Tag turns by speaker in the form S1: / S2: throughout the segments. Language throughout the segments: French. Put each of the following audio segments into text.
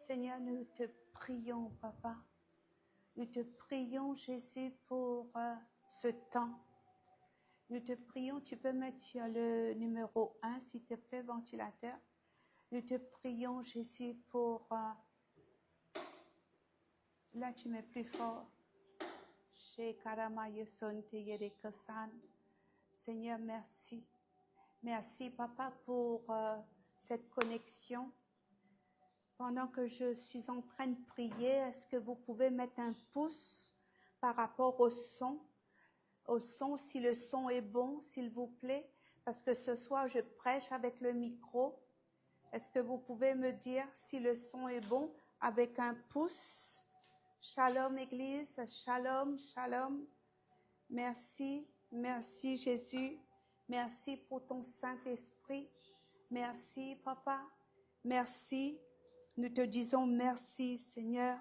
S1: Seigneur, nous te prions, Papa. Nous te prions, Jésus, pour ce temps. Nous te prions, tu peux mettre sur le numéro 1, s'il te plaît, ventilateur. Nous te prions, Jésus, pour... là, tu mets plus fort. Seigneur, merci. Merci, Papa, pour cette connexion. Pendant que je suis en train de prier, est-ce que vous pouvez mettre un pouce par rapport au son? Au son, si le son est bon, s'il vous plaît, parce que ce soir, je prêche avec le micro. Est-ce que vous pouvez me dire si le son est bon avec un pouce? Shalom, Église. Shalom, shalom. Merci, merci, Jésus. Merci pour ton Saint-Esprit. Merci, Papa. Merci. Nous te disons merci, Seigneur.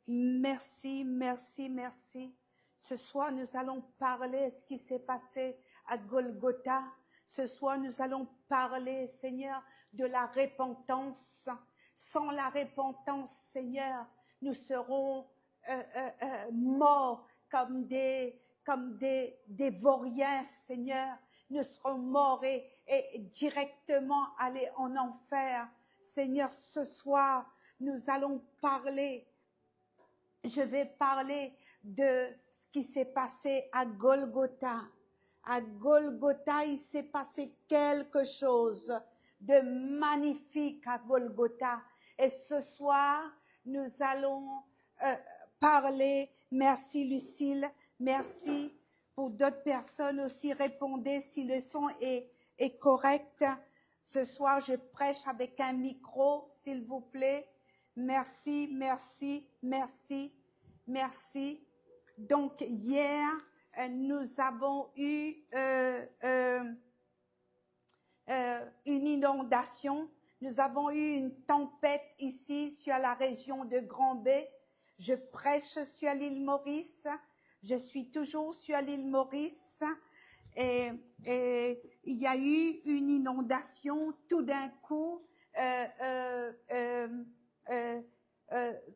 S1: Merci, merci, merci. Ce soir, nous allons parler de ce qui s'est passé à Golgotha. Ce soir, nous allons parler, Seigneur, de la repentance. Sans la repentance, Seigneur, nous serons morts comme des vauriens, Seigneur. Nous serons morts et directement aller en enfer. Seigneur, ce soir, nous allons parler. Je vais parler de ce qui s'est passé à Golgotha. À Golgotha, il s'est passé quelque chose de magnifique à Golgotha. Et ce soir, nous allons parler. Merci Lucille, merci pour d'autres personnes aussi. Répondez si le son est correct. Ce soir, je prêche avec un micro, s'il vous plaît. Merci, merci, merci, merci. Donc, hier, nous avons eu une inondation. Nous avons eu une tempête ici sur la région de Grand-Bay. Je prêche sur l'île Maurice. Je suis toujours sur l'île Maurice. Et il y a eu une inondation tout d'un coup,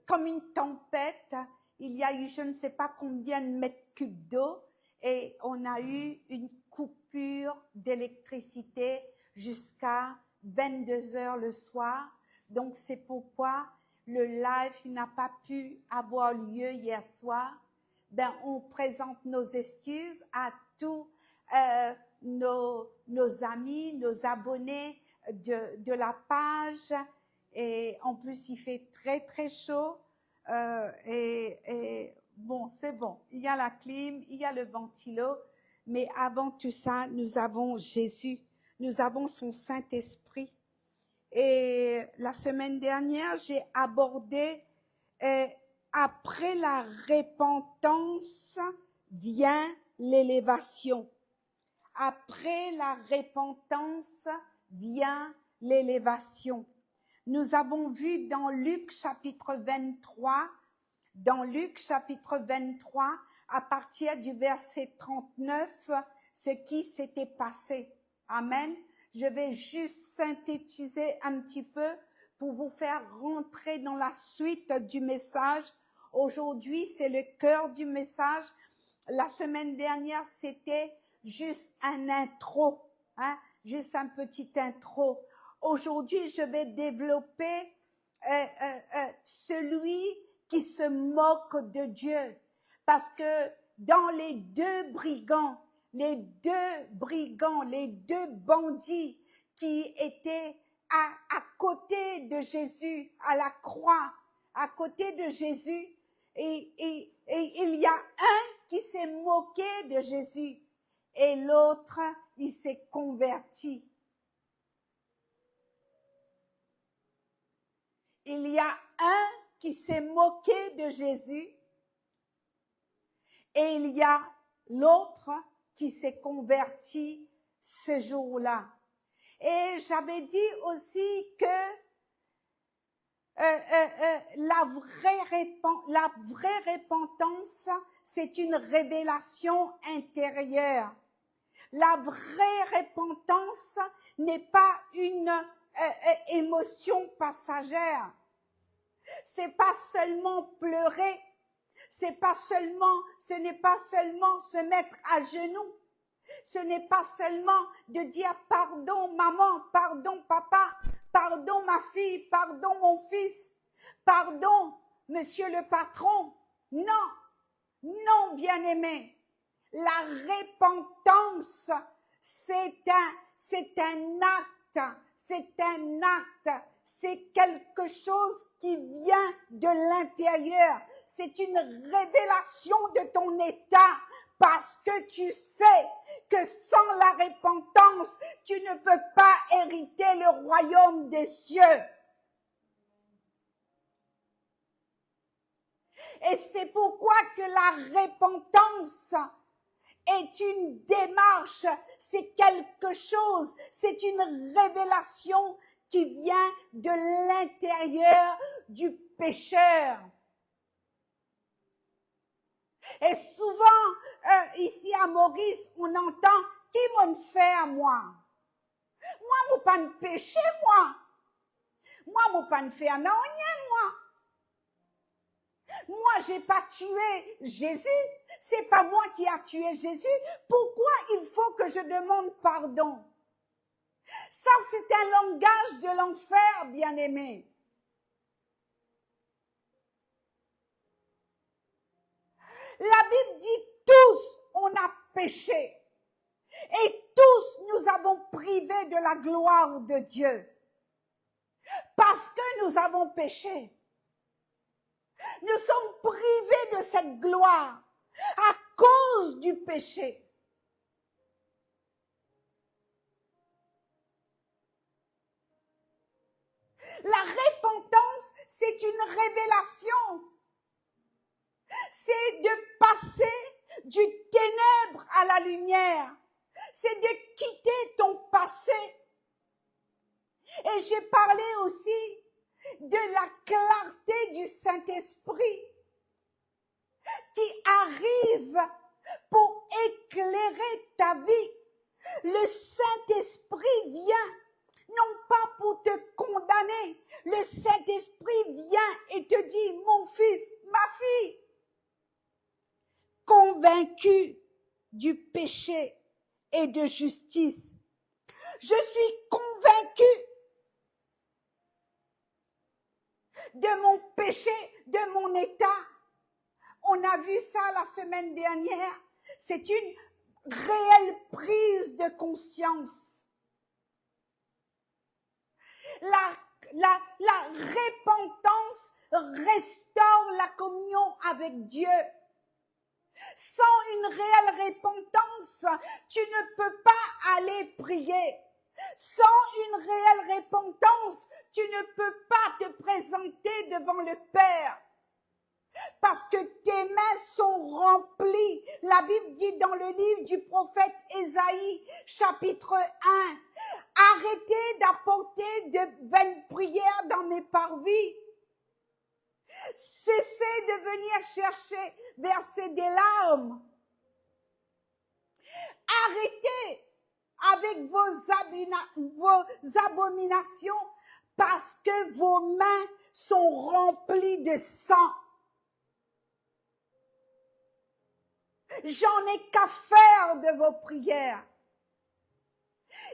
S1: comme une tempête. Il y a eu je ne sais pas combien de mètres cubes d'eau et on a eu une coupure d'électricité jusqu'à 22 heures le soir. Donc c'est pourquoi le live n'a pas pu avoir lieu hier soir. Ben, on présente nos excuses à tous nos amis, nos abonnés de la page. Et en plus, il fait très, très chaud. Et bon, c'est bon. Il y a la clim, il y a le ventilo. Mais avant tout ça, nous avons Jésus. Nous avons son Saint-Esprit. Et la semaine dernière, j'ai abordé après la repentance vient l'élévation. Après la repentance vient l'élévation. Nous avons vu dans Luc chapitre 23, à partir du verset 39, ce qui s'était passé. Amen. Je vais juste synthétiser un petit peu pour vous faire rentrer dans la suite du message. Aujourd'hui, c'est le cœur du message. La semaine dernière, c'était juste un intro, hein, juste un petit intro. Aujourd'hui, je vais développer celui qui se moque de Dieu. Parce que dans les deux bandits qui étaient à côté de Jésus, à la croix, à côté de Jésus, et il y a un qui s'est moqué de Jésus et l'autre, il s'est converti. Il y a un qui s'est moqué de Jésus et il y a l'autre qui s'est converti ce jour-là. Et j'avais dit aussi que la vraie repentance, c'est une révélation intérieure. La vraie repentance n'est pas une émotion passagère. C'est pas seulement pleurer, ce n'est pas seulement se mettre à genoux, ce n'est pas seulement de dire pardon maman, pardon papa, pardon ma fille, pardon mon fils, pardon monsieur le patron. Non, non bien-aimé. La repentance, c'est un acte, c'est quelque chose qui vient de l'intérieur. C'est une révélation de ton état parce que tu sais que sans la repentance, tu ne peux pas hériter le royaume des cieux. Et c'est pourquoi que la repentance est une démarche, c'est quelque chose, c'est une révélation qui vient de l'intérieur du pécheur. Et souvent, ici à Maurice, on entend « Qui m'en fait à moi ?» Moi, je n'ai pas de péché, moi. Moi, je n'ai pas de fait à rien, moi. Moi, j'ai pas tué Jésus. C'est pas moi qui a tué Jésus. Pourquoi il faut que je demande pardon? Ça, c'est un langage de l'enfer, bien-aimé. La Bible dit tous, on a péché. Et tous, nous avons privé de la gloire de Dieu. Parce que nous avons péché. Nous sommes privés de cette gloire à cause du péché. La repentance, c'est une révélation. C'est de passer du ténèbre à la lumière. C'est de quitter ton passé. Et j'ai parlé aussi de la clarté du Saint-Esprit qui arrive pour éclairer ta vie. Le Saint-Esprit vient, non pas pour te condamner. Le Saint-Esprit vient et te dit, mon fils, ma fille, convaincu du péché et de justice. Je suis convaincu de mon péché, de mon état. On a vu ça la semaine dernière. C'est une réelle prise de conscience. La repentance restaure la communion avec Dieu. Sans une réelle repentance, tu ne peux pas aller prier. Sans une réelle repentance, tu ne peux pas te présenter devant le Père. Parce que tes mains sont remplies. La Bible dit dans le livre du prophète Ésaïe, chapitre 1, arrêtez d'apporter de vaines prières dans mes parvis. Cessez de venir chercher, verser des larmes. Arrêtez avec vos abominations parce que vos mains sont remplies de sang. J'en ai qu'à faire de vos prières.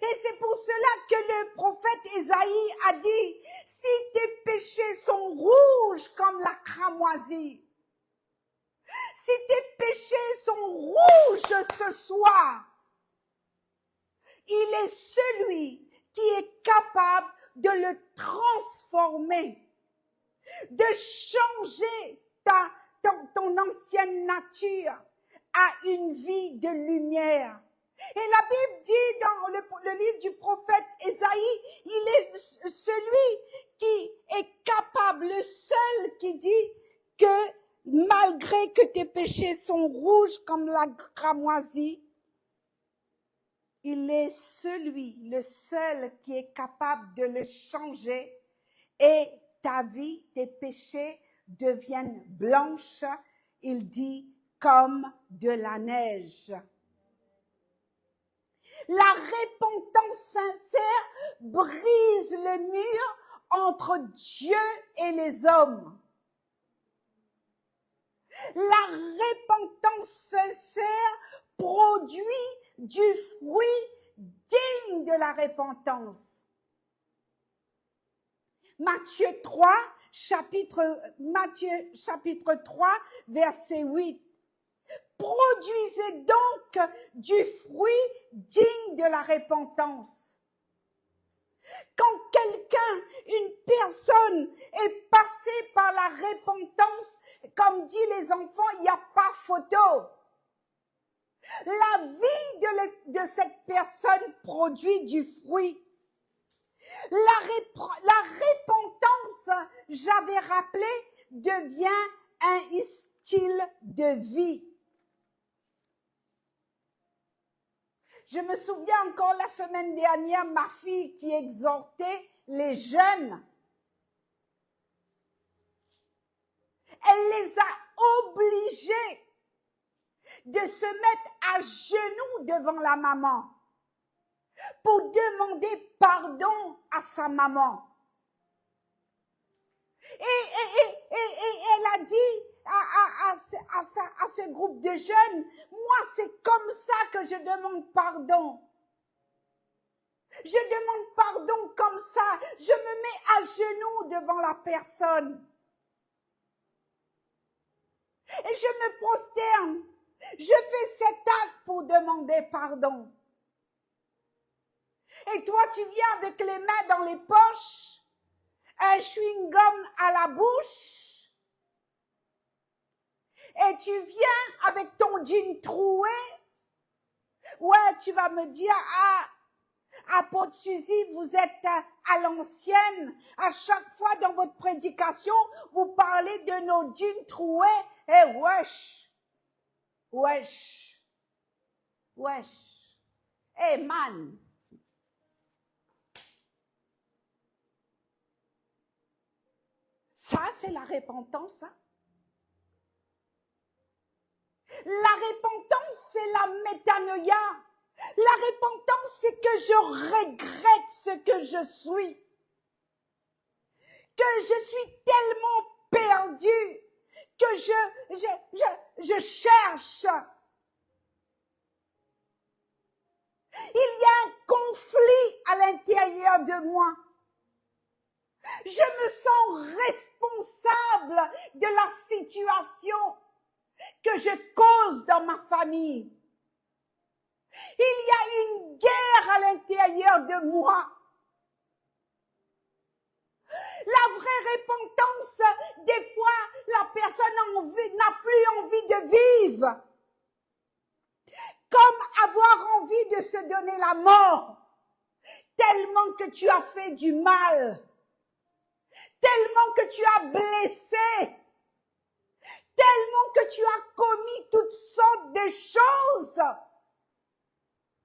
S1: Et c'est pour cela que le prophète Ésaïe a dit, si tes péchés sont rouges comme la cramoisie, si tes péchés sont rouges ce soir, il est celui qui est capable de le transformer, de changer ton ancienne nature à une vie de lumière. Et la Bible dit dans le livre du prophète Ésaïe, il est celui qui est capable, le seul qui dit que malgré que tes péchés sont rouges comme la cramoisie, il est le seul qui est capable de le changer et ta vie, tes péchés deviennent blanches, il dit, comme de la neige. La repentance sincère brise le mur entre Dieu et les hommes. La repentance sincère produit du fruit digne de la repentance. Matthieu chapitre 3, verset 8. Produisez donc du fruit digne de la repentance. Quand quelqu'un, une personne est passée par la repentance, comme dit les enfants, il n'y a pas photo. La vie de cette personne produit du fruit. La repentance, j'avais rappelé, devient un style de vie. Je me souviens encore la semaine dernière, ma fille qui exhortait les jeunes. Elle les a obligés de se mettre à genoux devant la maman pour demander pardon à sa maman. Et elle a dit à ce groupe de jeunes, moi c'est comme ça que je demande pardon. Je demande pardon comme ça. Je me mets à genoux devant la personne. Et je me prosterne. Je fais cet acte pour demander pardon. Et toi, tu viens avec les mains dans les poches, un chewing-gum à la bouche, et tu viens avec ton jean troué. Ouais, tu vas me dire, apôtre Suzy, vous êtes à l'ancienne. À chaque fois dans votre prédication, vous parlez de nos jeans troués. Et wesh. Eh man. Ça, c'est la repentance, hein? La repentance, c'est la métanoïa. La repentance, c'est que je regrette ce que je suis. Que je suis tellement perdue que je cherche. Il y a un conflit à l'intérieur de moi. Je me sens responsable de la situation que je cause dans ma famille. Il y a une guerre à l'intérieur de moi. La vraie repentance, des fois, la personne n'a plus envie de vivre. Comme avoir envie de se donner la mort. Tellement que tu as fait du mal. Tellement que tu as blessé. Tellement que tu as commis toutes sortes de choses.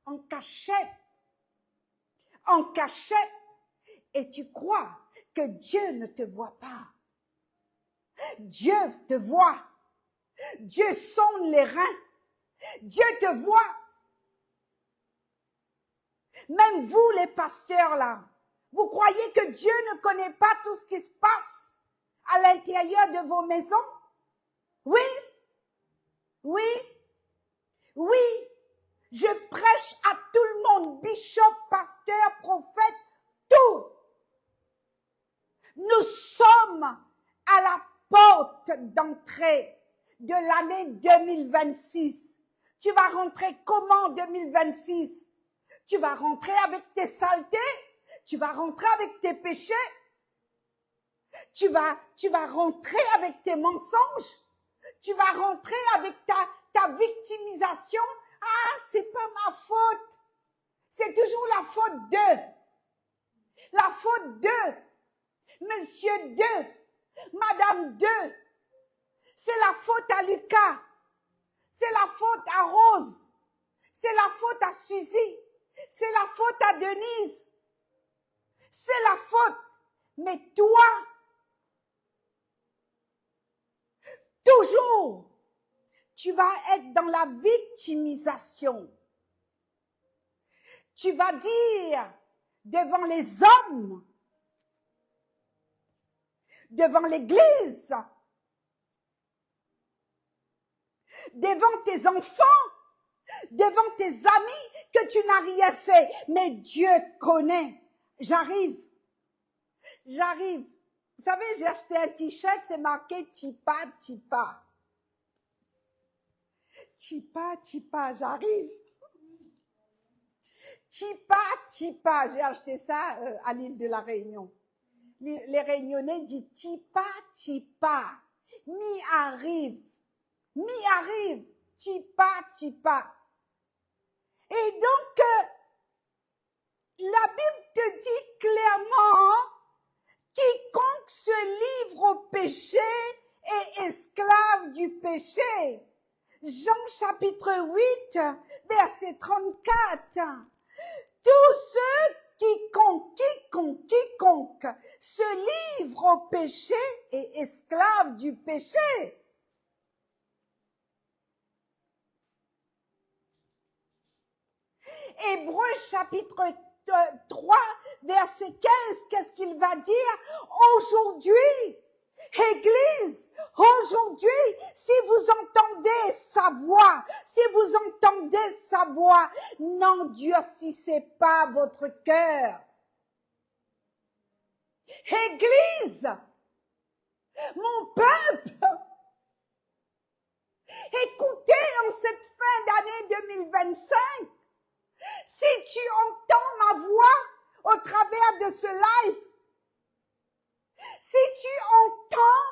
S1: En cachette, et tu crois que Dieu ne te voit pas. Dieu te voit. Dieu sonde les reins. Dieu te voit. Même vous, les pasteurs, là, vous croyez que Dieu ne connaît pas tout ce qui se passe à l'intérieur de vos maisons? Oui. Je prêche à tout le monde, bishop, pasteur, prophète, tout. Nous sommes à la porte d'entrée de l'année 2026. Tu vas rentrer comment en 2026? Tu vas rentrer avec tes saletés? Tu vas rentrer avec tes péchés? Tu vas rentrer avec tes mensonges? Tu vas rentrer avec ta victimisation? Ah, c'est pas ma faute. C'est toujours la faute d'eux. La faute d'eux. Monsieur 2, Madame 2, c'est la faute à Lucas, c'est la faute à Rose, c'est la faute à Suzy, c'est la faute à Denise, c'est la faute. Mais toi, toujours, tu vas être dans la victimisation. Tu vas dire devant les hommes, devant l'église, devant tes enfants, devant tes amis, que tu n'as rien fait. Mais Dieu connaît. J'arrive. Vous savez, j'ai acheté un t-shirt, c'est marqué Tipa, Tipa. Tipa, Tipa, j'arrive. Tipa, Tipa, j'ai acheté ça à l'île de la Réunion. Les Réunionnais disent Tipa, Tipa. Mi-arrive, Tipa, Tipa. Et donc, la Bible te dit clairement, quiconque se livre au péché est esclave du péché. Jean chapitre 8, verset 34. Tous ceux quiconque se livre au péché est esclave du péché. Hébreux chapitre 3, verset 15, qu'est-ce qu'il va dire? Aujourd'hui, Église, aujourd'hui, si vous entendez sa voix, n'endurcissez pas votre cœur. Église, mon peuple, écoutez en cette fin d'année 2025, si tu entends ma voix au travers de ce live, si tu entends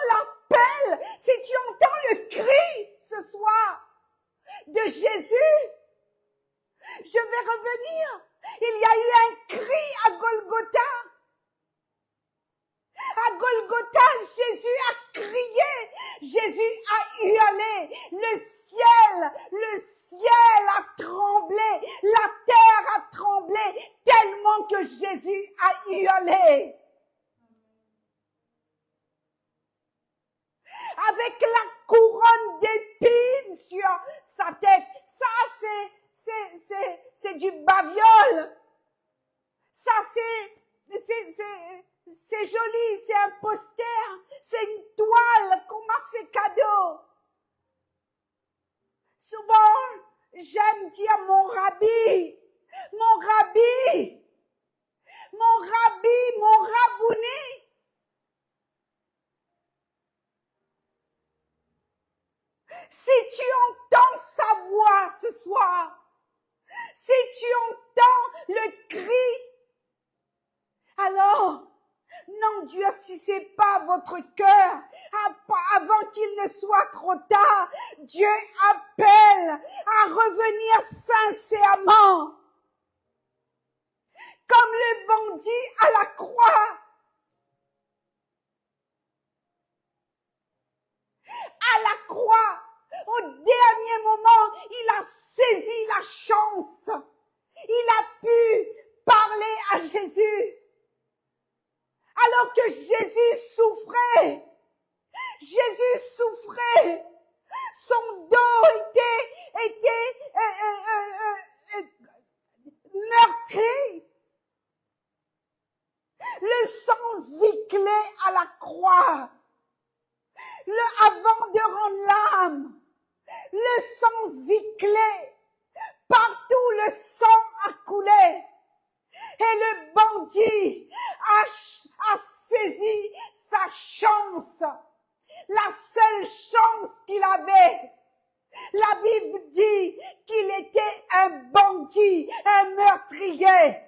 S1: l'appel, si tu entends le cri ce soir de Jésus, je vais revenir. Il y a eu un cri à Golgotha. À Golgotha, Jésus a crié, Jésus a hurlé, le ciel a tremblé, la terre a tremblé, tellement que Jésus a hurlé. Avec la couronne d'épines sur sa tête, ça c'est du baviole. Ça c'est joli, c'est un poster, c'est une toile qu'on m'a fait cadeau. Souvent, j'aime dire mon rabbi, mon rabouni. Si tu entends sa voix ce soir, si tu entends le cri, alors n'endurcissez pas votre cœur avant qu'il ne soit trop tard. Dieu appelle à revenir sincèrement. Comme le bandit à la croix. À la croix, au dernier moment, il a saisi la chance. Il a pu parler à Jésus. Alors que Jésus souffrait, son dos était meurtri, le sang giclait à la croix, avant de rendre l'âme, le sang giclait, partout le sang a coulé. Et le bandit a saisi sa chance, la seule chance qu'il avait. La Bible dit qu'il était un bandit, un meurtrier.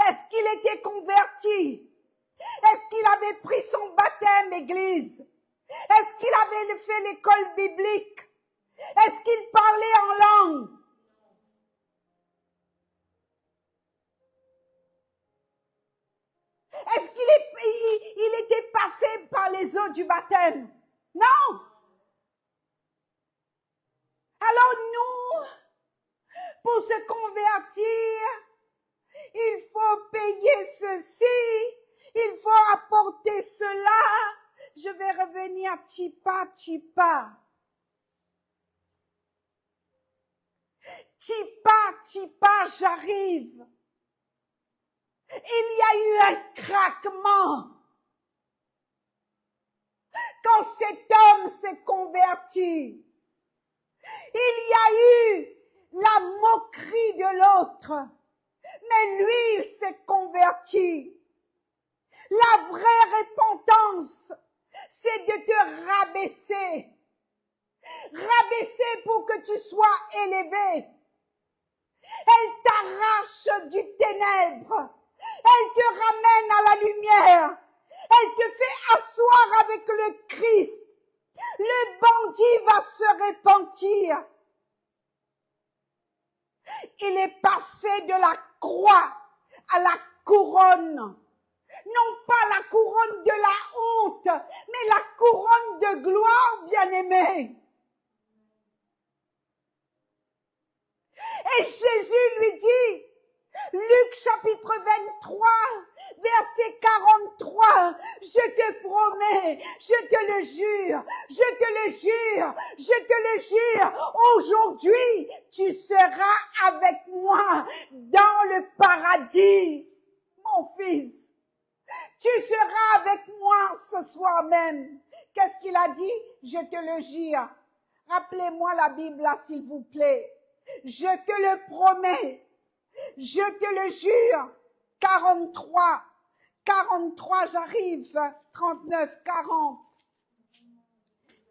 S1: Est-ce qu'il était converti? Est-ce qu'il avait pris son baptême, Église? Est-ce qu'il avait fait l'école biblique? Est-ce qu'il parlait en langue? Est-ce qu'il était passé par les eaux du baptême? Non. Alors nous, pour se convertir, il faut payer ceci, il faut apporter cela. Je vais revenir tipa, tipa. Tipa, tipa, j'arrive. Il y a eu un craquement quand cet homme s'est converti. Il y a eu la moquerie de l'autre, mais lui, il s'est converti. La vraie repentance, c'est de te rabaisser. Rabaisser pour que tu sois élevé. Elle t'arrache du ténèbre. Elle te ramène à la lumière. Elle te fait asseoir avec le Christ. Le bandit va se repentir. Il est passé de la croix à la couronne. Non pas la couronne de la honte, mais la couronne de gloire, bien-aimé. Et Jésus lui dit, Luc chapitre 23, verset 43, je te promets, je te le jure, je te le jure, je te le jure, aujourd'hui tu seras avec moi dans le paradis, mon fils. Tu seras avec moi ce soir même. Qu'est-ce qu'il a dit? Je te le jure. Rappelez-moi la Bible là, s'il vous plaît. Je te le promets. Je te le jure. 43, j'arrive. 39, 40.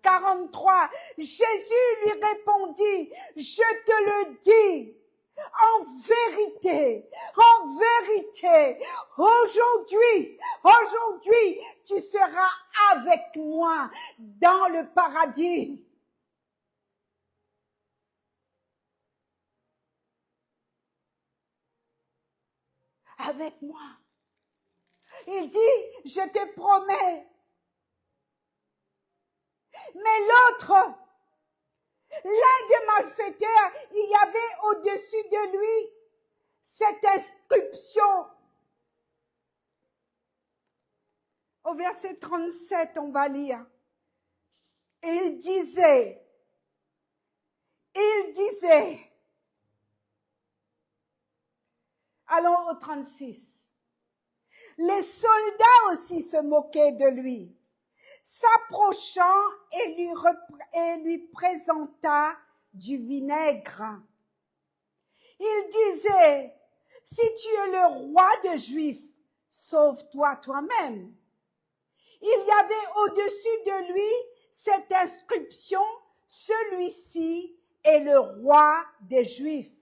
S1: 43. Jésus lui répondit, je te le dis. En vérité, aujourd'hui, tu seras avec moi dans le paradis. Avec moi. Il dit, je te promets. Mais l'autre, l'un des malfaiteurs, il y avait au-dessus de lui cette inscription. Au verset 37, on va lire. Il disait, allons au 36. Les soldats aussi se moquaient de lui, s'approchant et lui présenta du vinaigre. Il disait, si tu es le roi des Juifs, sauve-toi toi-même. Il y avait au-dessus de lui cette inscription, celui-ci est le roi des Juifs.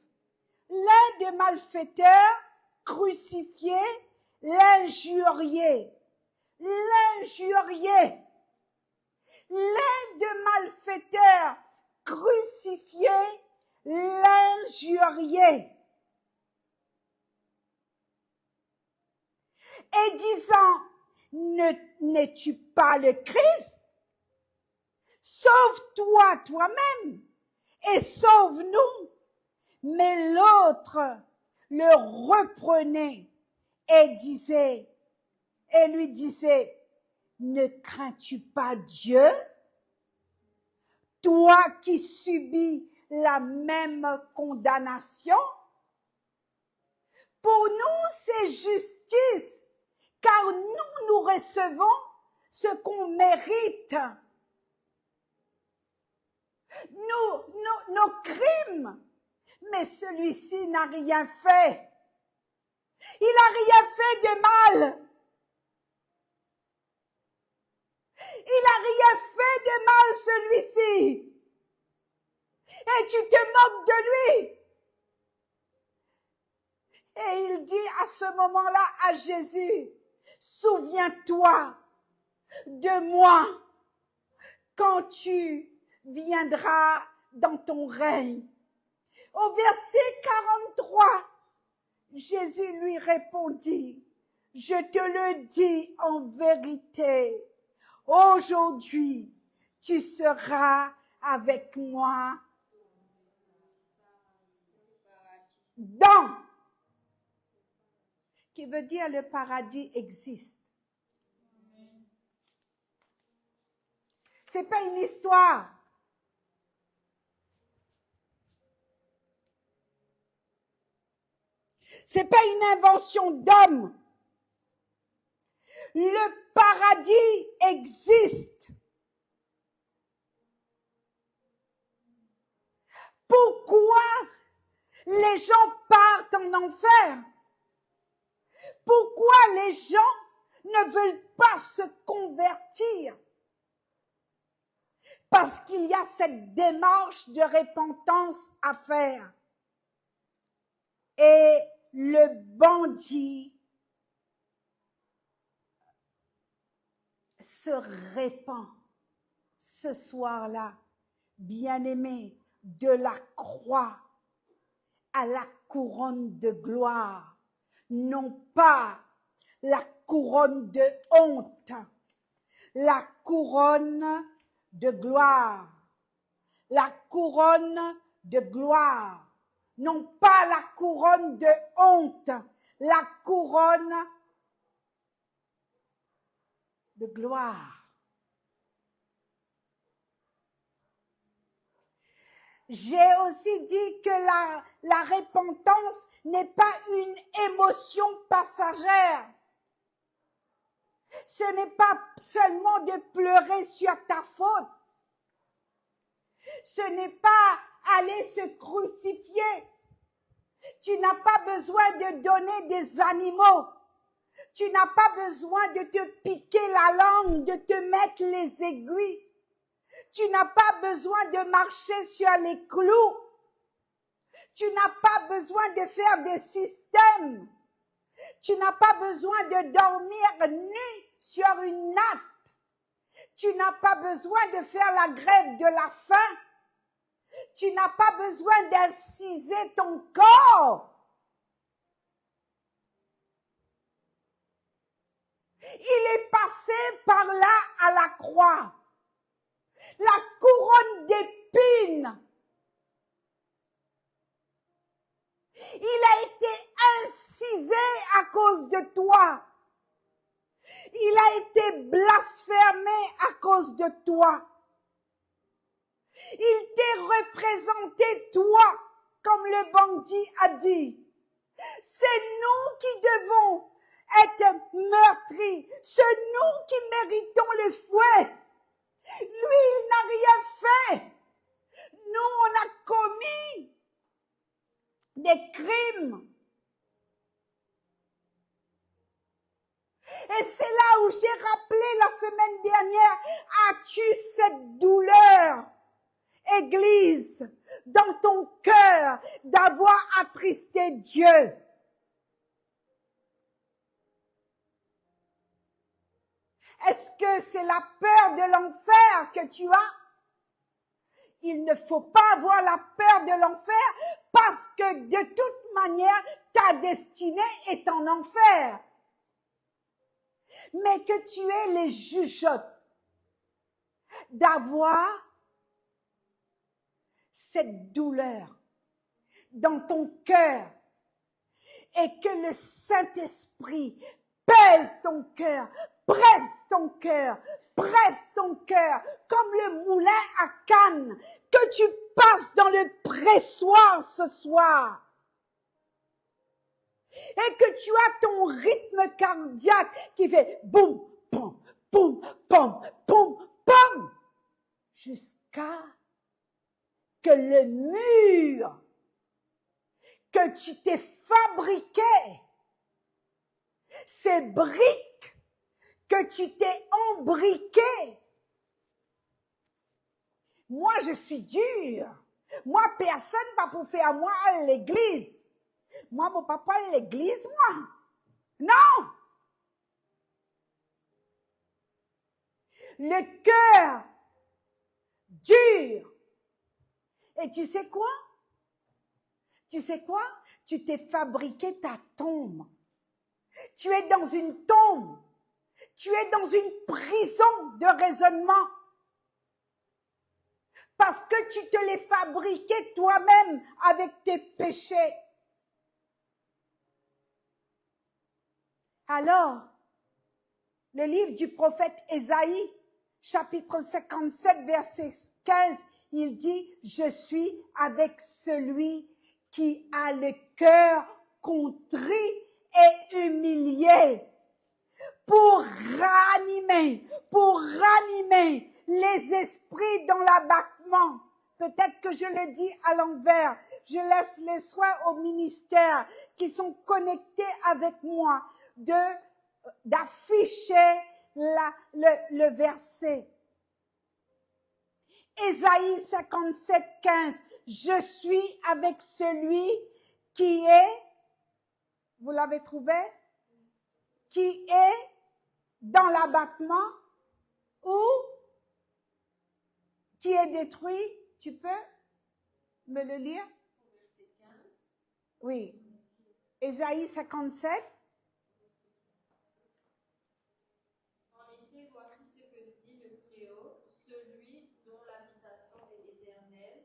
S1: L'un des malfaiteurs crucifié l'injuriait. L'un des malfaiteurs crucifié l'injuriait. Et disant, n'es-tu pas le Christ? Sauve-toi toi-même et sauve-nous. Mais l'autre le reprenait et lui disait, ne crains-tu pas Dieu? Toi qui subis la même condamnation? Pour nous, c'est justice, car nous recevons ce qu'on mérite. Nos crimes, mais celui-ci n'a rien fait. Il n'a rien fait de mal. Il n'a rien fait de mal, celui-ci. Et tu te moques de lui. Et il dit à ce moment-là à Jésus, souviens-toi de moi quand tu viendras dans ton règne. Au verset 43, Jésus lui répondit, je te le dis en vérité, aujourd'hui tu seras avec moi dans, qui veut dire le paradis existe. C'est pas une histoire. C'est pas une invention d'homme. Le paradis existe. Pourquoi les gens partent en enfer? Pourquoi les gens ne veulent pas se convertir? Parce qu'il y a cette démarche de repentance à faire. Et le bandit se répand ce soir-là, bien-aimé, de la croix à la couronne de gloire, non pas la couronne de honte, la couronne de gloire, la couronne de gloire, non pas la couronne de honte, la couronne de gloire. J'ai aussi dit que la repentance n'est pas une émotion passagère. Ce n'est pas seulement de pleurer sur ta faute. Ce n'est pas aller se crucifier. Tu n'as pas besoin de donner des animaux. Tu n'as pas besoin de te piquer la langue, de te mettre les aiguilles. Tu n'as pas besoin de marcher sur les clous. Tu n'as pas besoin de faire des systèmes. Tu n'as pas besoin de dormir nu sur une natte. Tu n'as pas besoin de faire la grève de la faim. Tu n'as pas besoin d'inciser ton corps. Il est passé par là à la croix. La couronne d'épines. Il a été incisé à cause de toi. Il a été blasphémé à cause de toi. Il t'est représenté toi, comme le bandit a dit. C'est nous qui devons être meurtris. C'est nous qui méritons le fouet. Lui, il n'a rien fait. Nous, on a commis des crimes. Et c'est là où j'ai rappelé la semaine dernière, as-tu cette douleur, Église, dans ton cœur, d'avoir attristé Dieu? Est-ce que c'est la peur de l'enfer que tu as? Il ne faut pas avoir la peur de l'enfer parce que de toute manière, ta destinée est en enfer. Mais que tu aies les jugeotes d'avoir cette douleur dans ton cœur et que le Saint-Esprit pèse ton cœur, presse ton cœur, comme le moulin à canne, que tu passes dans le pressoir ce soir. Et que tu as ton rythme cardiaque qui fait boum, pom, boum, pom, boum, pom, jusqu'à que le mur que tu t'es fabriqué, ces briques que tu t'es embriqué. Moi, je suis dure. Moi, personne ne va pour faire moi à l'église. Moi, mon papa à l'église, moi. Non. Le cœur dur. Et tu sais quoi? Tu sais quoi? Tu t'es fabriqué ta tombe. Tu es dans une tombe. Tu es dans une prison de raisonnement. Parce que tu te l'es fabriqué toi-même avec tes péchés. Alors, le livre du prophète Ésaïe, chapitre 57, verset 15, il dit, « Je suis avec celui qui a le cœur contrit et humilié pour ranimer les esprits dans l'abattement. Peut-être que je le dis à l'envers. Je laisse les soins au ministère qui sont connectés avec moi d'afficher le verset. Ésaïe 57, 15. Je suis avec celui qui est, vous l'avez trouvé? Qui est dans l'abattement ou qui est détruit. Tu peux me le lire? Oui. Ésaïe 57.
S2: En effet, voici ce que dit le Très-Haut, celui dont l'habitation est éternelle,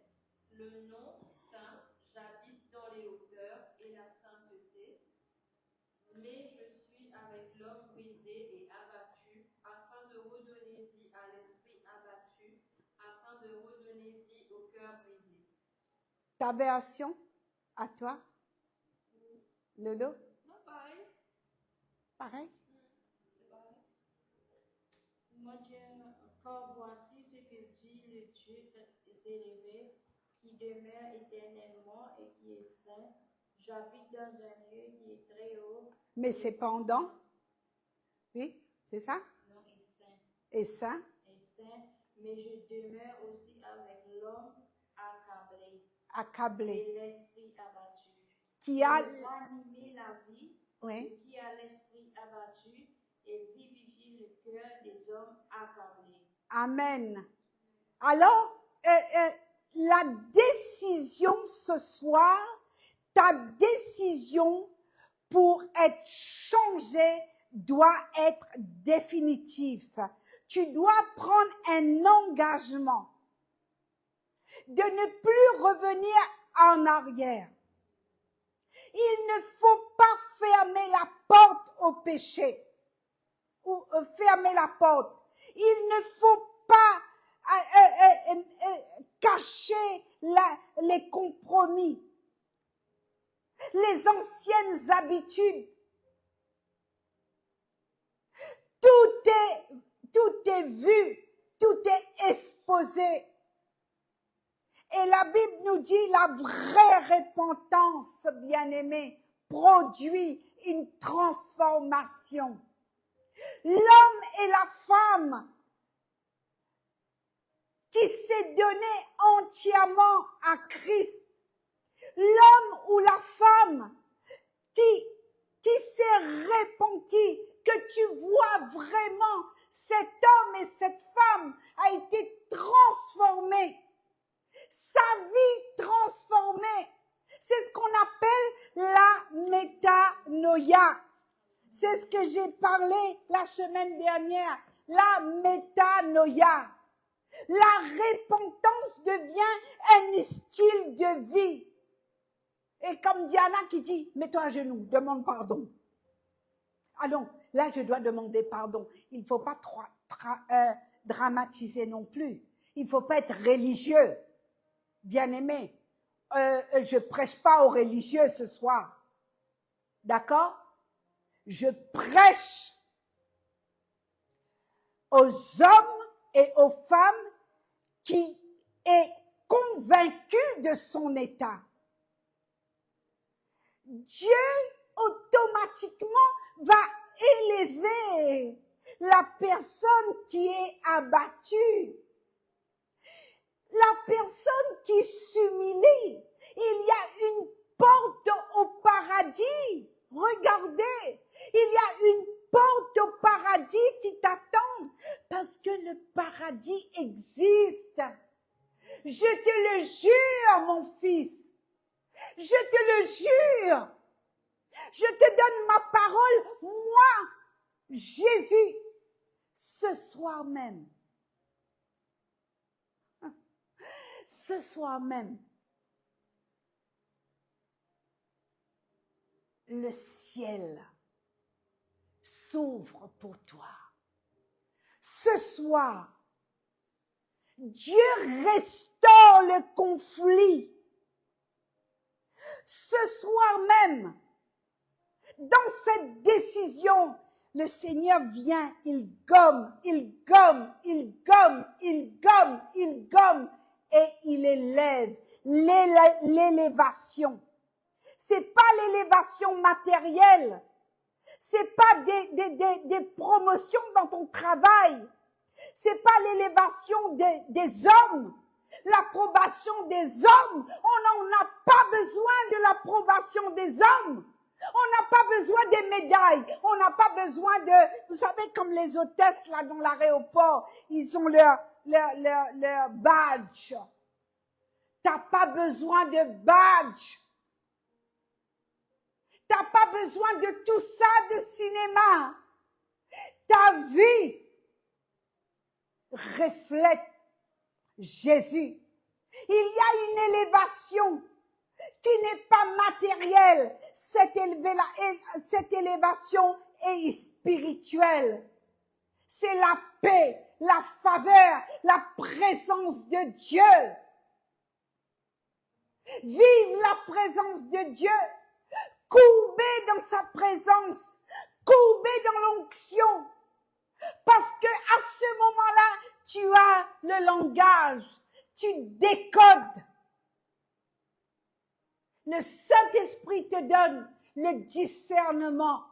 S2: le nom saint, j'habite dans les hauteurs et la sainteté, mais je suis avec l'homme brisé et abattu, afin de redonner vie à l'esprit abattu, afin de redonner vie au cœur brisé.
S1: Ta version à toi? Lolo?
S2: Non, pareil.
S1: Pareil?
S2: C'est pareil. Moi, j'aime, car voici ce que dit le Dieu élevé, qui demeure éternellement et qui est saint. J'habite dans un lieu qui est très haut.
S1: Mais c'est pendant? Oui, c'est ça?
S2: Non, est saint.
S1: Et ça?
S2: Est saint, mais je demeure aussi avec l'homme accablé.
S1: Accablé.
S2: Et l'esprit abattu.
S1: Qui a...
S2: ranimer la vie,
S1: Oui.
S2: qui a l'esprit abattu et vivifier le cœur des hommes accablés.
S1: Amen. Alors, la décision ce soir, ta décision pour être changée doit être définitive. Tu dois prendre un engagement de ne plus revenir en arrière. Il ne faut pas fermer la porte au péché ou fermer la porte. Il ne faut pas cacher les compromis, les anciennes habitudes. Tout est vu, tout est exposé. Et la Bible nous dit la vraie repentance, bien-aimé, produit une transformation. L'homme et la femme qui s'est donné entièrement à Christ, l'homme ou la femme qui s'est repenti, que tu vois vraiment cet homme et cette femme a été transformé, sa vie transformée. C'est ce qu'on appelle la métanoïa. C'est ce que j'ai parlé la semaine dernière, la métanoïa. La repentance devient un style de vie. Et comme Diana qui dit, mets-toi à genoux, demande pardon. Allons, là je dois demander pardon. Il ne faut pas dramatiser non plus. Il ne faut pas être religieux. Bien-aimé, je prêche pas aux religieux ce soir. D'accord? Je prêche aux hommes et aux femmes qui est convaincu de son état. Dieu automatiquement va élever la personne qui est abattue. La personne qui s'humilie. Il y a une porte au paradis. Regardez, il y a une porte au paradis qui t'attend parce que le paradis existe. Je te le jure, mon fils. Je te le jure. Je te donne ma parole, moi, Jésus, ce soir même. Ce soir même, le ciel s'ouvre pour toi. Ce soir, Dieu restaure le conflit. Ce soir même, Dans cette décision, le Seigneur vient, il gomme, il gomme, il gomme, il gomme, il gomme et il élève l'élévation. C'est pas l'élévation matérielle. C'est pas des promotions dans ton travail. C'est pas l'élévation des hommes. L'approbation des hommes. On n'en a pas besoin de l'approbation des hommes. On n'a pas besoin des médailles. On n'a pas besoin de, vous savez, comme les hôtesses là dans l'aéroport, ils ont leur badge. T'as pas besoin de badge. T'as pas besoin de tout ça de cinéma. Ta vie reflète Jésus. Il y a une élévation qui n'est pas matérielle. Cette élévation est spirituelle. C'est la paix, la faveur, la présence de Dieu. Vive la présence de Dieu. Courbé dans sa présence, courbé dans l'onction. Parce que à ce moment-là, tu as le langage, tu décodes. Le Saint-Esprit te donne le discernement.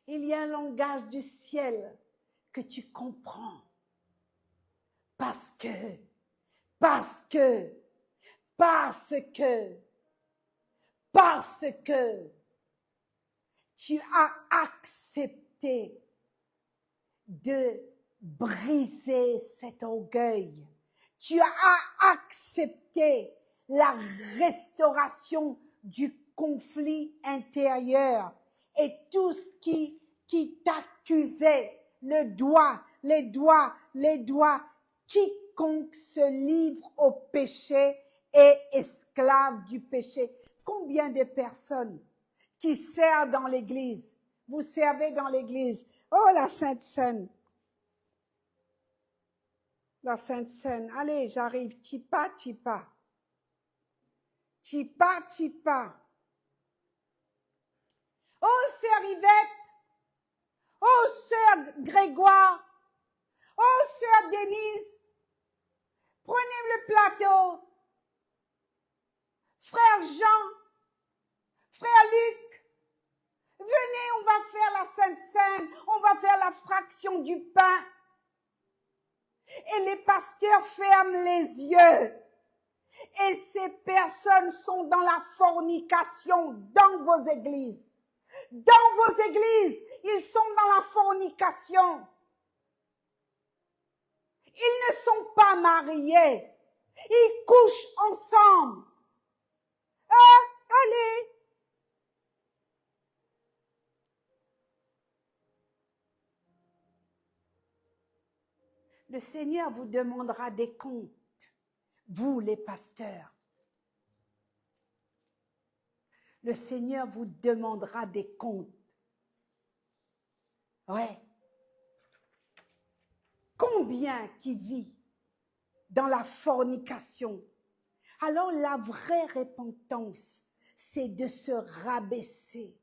S1: Il y a un langage du ciel que tu comprends. Parce que tu as accepté de briser cet orgueil. Tu as accepté la restauration du conflit intérieur et tout ce qui t'accusait, les doigts, quiconque se livre au péché est esclave du péché. Combien de personnes qui servent dans l'église, vous servez dans l'église, oh la Sainte Seine, la Sainte Seine, allez j'arrive, Tipa. Oh sœur Yvette, oh sœur Grégoire, oh sœur Denise, prenez le plateau. Frère Jean, frère Luc, venez, on va faire la Sainte Seine, on va faire la fraction du pain. Et les pasteurs ferment les yeux. Et ces personnes sont dans la fornication dans vos églises. Dans vos églises, ils sont dans la fornication. Ils ne sont pas mariés. Ils couchent ensemble. Allez. Le Seigneur vous demandera des comptes, vous les pasteurs. Le Seigneur vous demandera des comptes. Ouais. Combien qui vit dans la fornication? Alors la vraie repentance, c'est de se rabaisser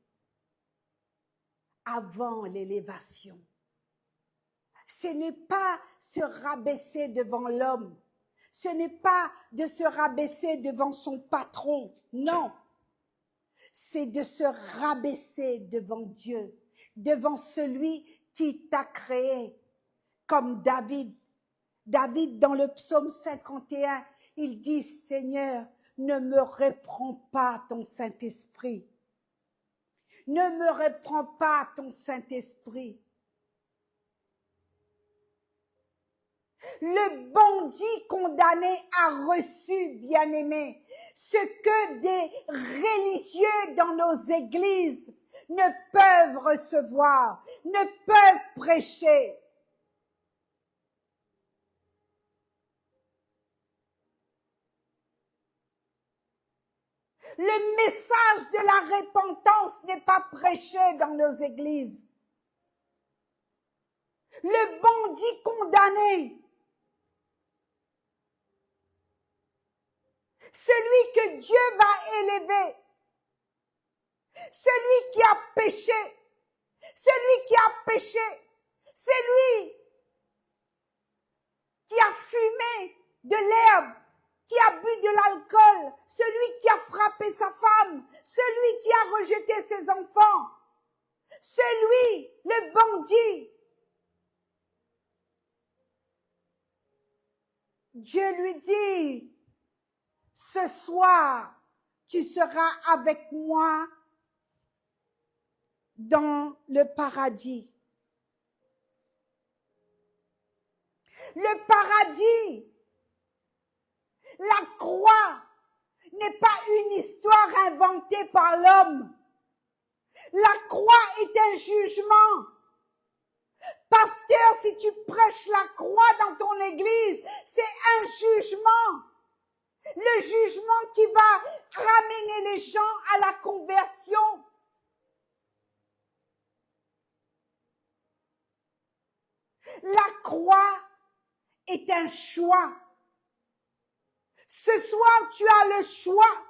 S1: avant l'élévation. Ce n'est pas se rabaisser devant l'homme. Ce n'est pas de se rabaisser devant son patron. Non. C'est de se rabaisser devant Dieu, devant celui qui t'a créé. Comme David. David, dans le psaume 51, il dit, Seigneur, ne me reprends pas ton Saint-Esprit. Ne me reprends pas ton Saint-Esprit. Le bandit condamné a reçu, bien-aimé, ce que des religieux dans nos églises ne peuvent recevoir, ne peuvent prêcher. Le message de la repentance n'est pas prêché dans nos églises. Le bandit condamné, celui que Dieu va élever, Celui qui a péché, celui qui a péché, c'est lui qui a fumé de l'herbe, qui a bu de l'alcool, celui qui a frappé sa femme, celui qui a rejeté ses enfants, celui, le bandit. Dieu lui dit, ce soir, tu seras avec moi dans le paradis. Le paradis, la croix n'est pas une histoire inventée par l'homme. La croix est un jugement. Pasteur, si tu prêches la croix dans ton église, c'est un jugement. Le jugement qui va ramener les gens à la conversion. La croix est un choix. Ce soir, tu as le choix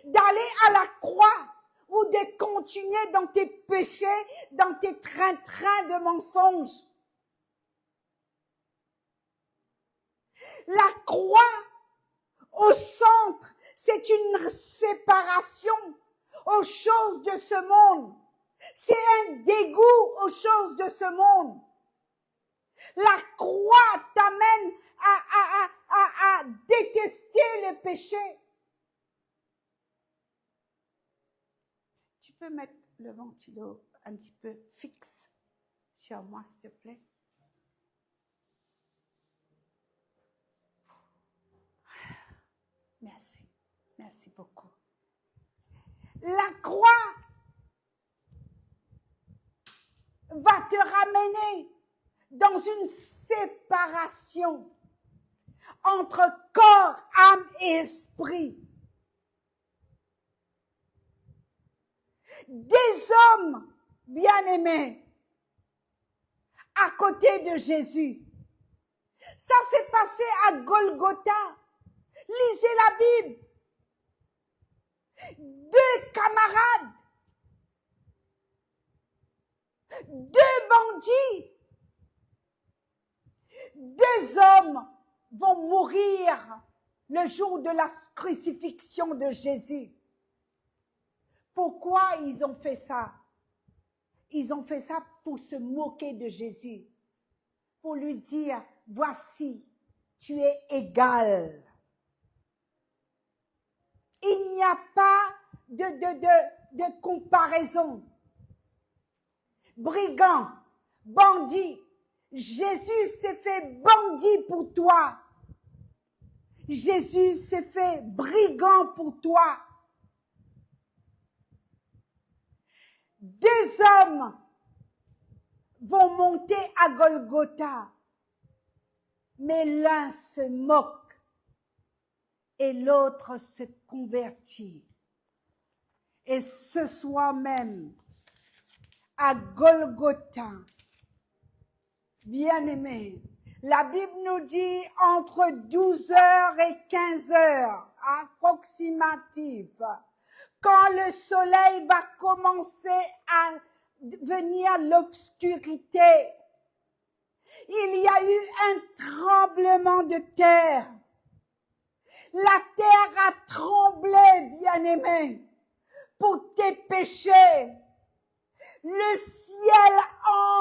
S1: d'aller à la croix ou de continuer dans tes péchés, dans tes trains-trains de mensonges. La croix, au centre, c'est une séparation aux choses de ce monde. C'est un dégoût aux choses de ce monde. La croix t'amène à détester le péché. Tu peux mettre le ventilo un petit peu fixe sur moi, s'il te plaît. Merci. Merci beaucoup. La croix va te ramener dans une séparation entre corps, âme et esprit. Des hommes bien-aimés à côté de Jésus. Ça s'est passé à Golgotha. Lisez la Bible. 2 camarades, 2 bandits, 2 hommes vont mourir le jour de la crucifixion de Jésus. Pourquoi ils ont fait ça? Ils ont fait ça pour se moquer de Jésus, pour lui dire, voici, tu es égal. Il n'y a pas de comparaison. Brigand, bandit, Jésus s'est fait bandit pour toi. Jésus s'est fait brigand pour toi. 2 hommes vont monter à Golgotha, mais l'un se moque et l'autre se convertit. Et ce soir même, à Golgotha, bien-aimés, la Bible nous dit entre 12h et 15h, approximatif, quand le soleil va commencer à venir l'obscurité, il y a eu un tremblement de terre. La terre a tremblé, bien-aimé, pour tes péchés. Le ciel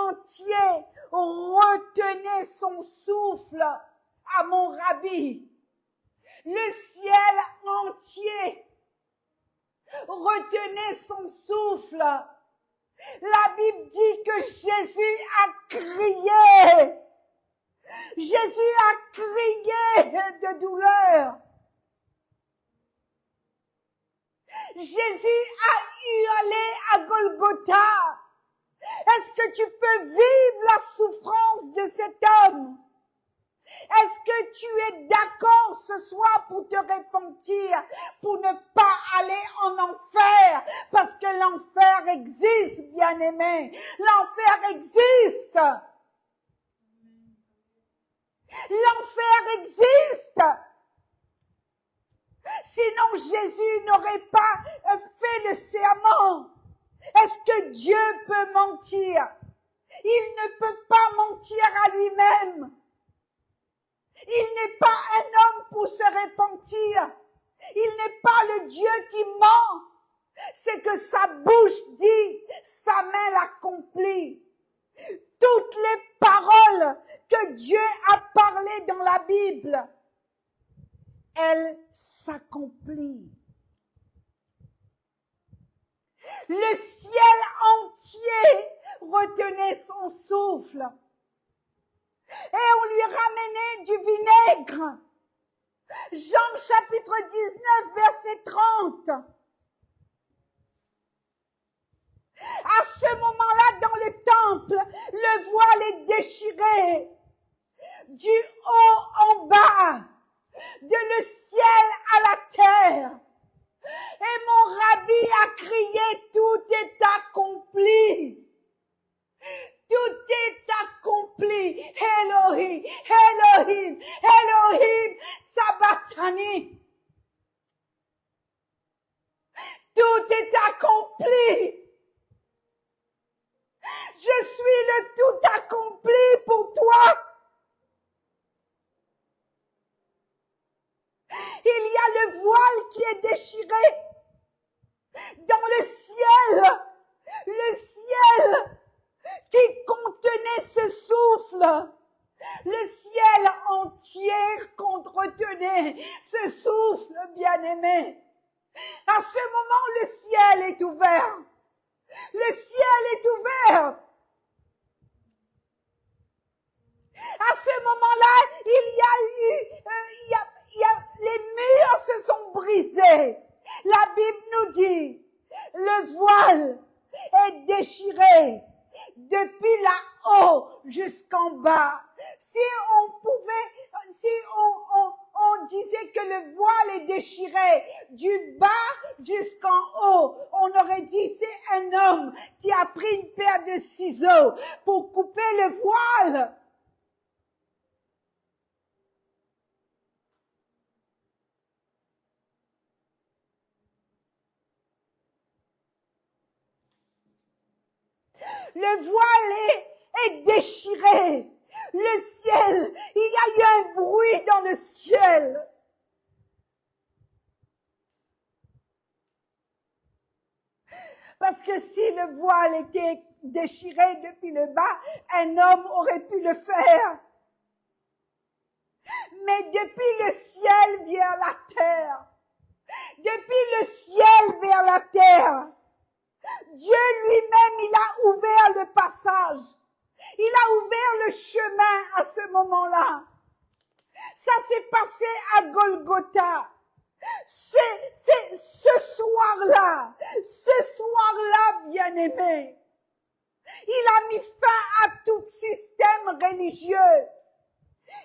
S1: entier retenait son souffle à mon rabbi. Le ciel entier retenait son souffle. La Bible dit que Jésus a crié. Jésus a crié de douleur. Jésus a hurlé à Golgotha. Est-ce que tu peux vivre la souffrance de cet homme? Est-ce que tu es d'accord ce soir pour te repentir, pour ne pas aller en enfer? Parce que l'enfer existe, bien-aimé. L'enfer existe. L'enfer existe. Sinon, Jésus n'aurait pas fait le serment. Est-ce que Dieu peut mentir? Il ne peut pas mentir à lui-même. Il n'est pas un homme pour se repentir. Il n'est pas le Dieu qui ment. C'est que sa bouche dit, sa main l'accomplit. Toutes les paroles que Dieu a parlées dans la Bible, elles s'accomplissent. Le ciel entier retenait son souffle. Et on lui ramenait du vinaigre. Jean chapitre 19, verset 30. À ce moment-là, dans le temple, le voile est déchiré. Du haut en bas, de le ciel à la terre. Et mon rabbi a crié, tout est accompli. Tout est accompli. Elohim, Elohim, Elohim, Sabachthani. Tout est accompli. Je suis le tout accompli pour toi. Il y a le voile qui est déchiré. Dans le ciel qui contenait ce souffle, le ciel entier retenait ce souffle bien-aimé. À ce moment, le ciel est ouvert. Le ciel est ouvert. À ce moment-là, les murs se sont brisés. La Bible nous dit, le voile est déchiré depuis là-haut jusqu'en bas. Si on disait que le voile est déchiré du bas jusqu'en haut, on aurait dit c'est un homme qui a pris une paire de ciseaux pour couper le voile. Le voile est déchiré. Le ciel, il y a eu un bruit dans le ciel. Parce que si le voile était déchiré depuis le bas, un homme aurait pu le faire. Mais depuis le ciel vers la terre, depuis le ciel vers la terre, Dieu lui-même, il a ouvert le passage. Il a ouvert le chemin à ce moment-là. Ça s'est passé à Golgotha. C'est ce soir-là, bien-aimé, il a mis fin à tout système religieux.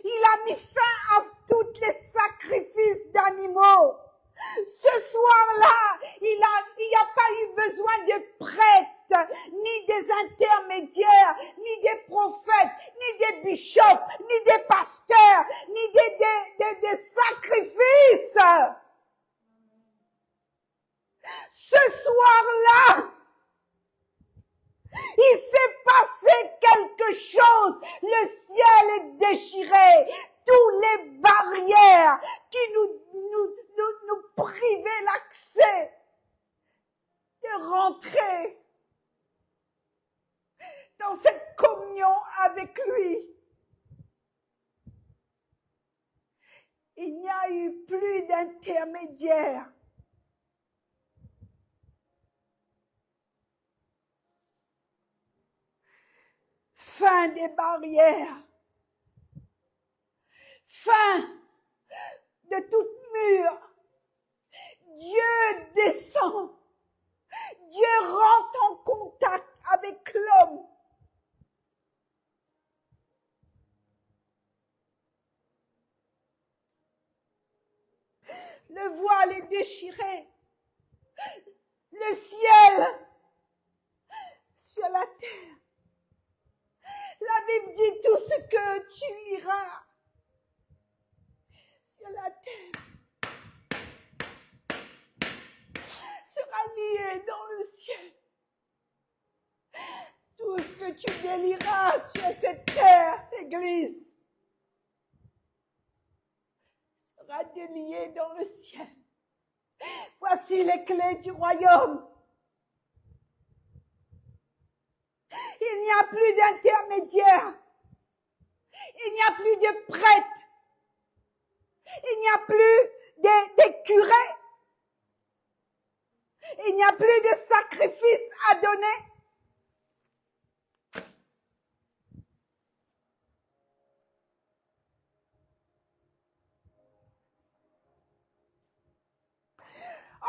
S1: Il a mis fin à tous les sacrifices d'animaux. Ce soir-là, il n'y a pas eu besoin de prêtres, ni des intermédiaires, ni des prophètes, ni des bishops, ni des pasteurs, ni des sacrifices. Ce soir-là, il s'est passé quelque chose. Le ciel est déchiré. Toutes les barrières qui nous privaient l'accès de rentrer dans cette communion avec lui. Il n'y a eu plus d'intermédiaire. Fin des barrières. Fin de toute mur. Dieu descend. Dieu rentre en contact avec l'homme. Le voile est déchiré. Le ciel sur la terre. La Bible dit tout ce que tu liras sur la terre est dans le ciel. Tout ce que tu délieras sur cette terre, Église, sera délié dans le ciel. Voici les clés du royaume. Il n'y a plus d'intermédiaire. Il n'y a plus de prêtre. Il n'y a plus des curés. Il n'y a plus de sacrifice à donner.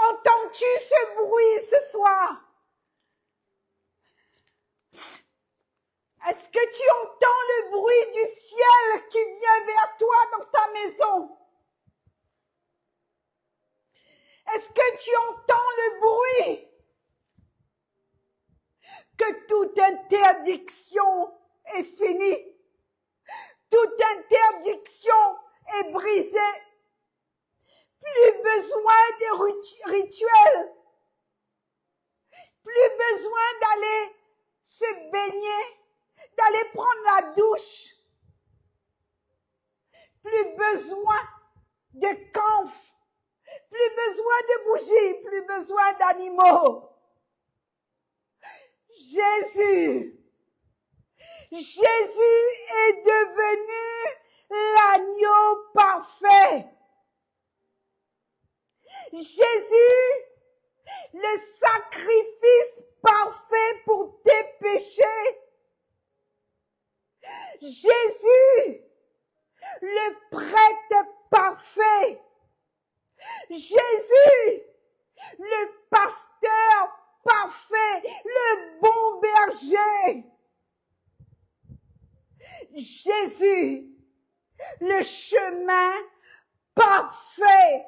S1: Entends-tu ce bruit ce soir? Est-ce que tu entends le bruit du ciel qui vient vers toi dans ta maison? Est-ce que tu entends le bruit? Que toute interdiction est finie. Toute interdiction est brisée. Plus besoin de rituels. Plus besoin d'aller se baigner, d'aller prendre la douche. Plus besoin de camphre. Plus besoin de bougies, plus besoin d'animaux. Jésus est devenu l'agneau parfait. Jésus, le sacrifice parfait pour tes péchés. Jésus, le prêtre parfait. Jésus, le pasteur parfait, le bon berger. Jésus, le chemin parfait.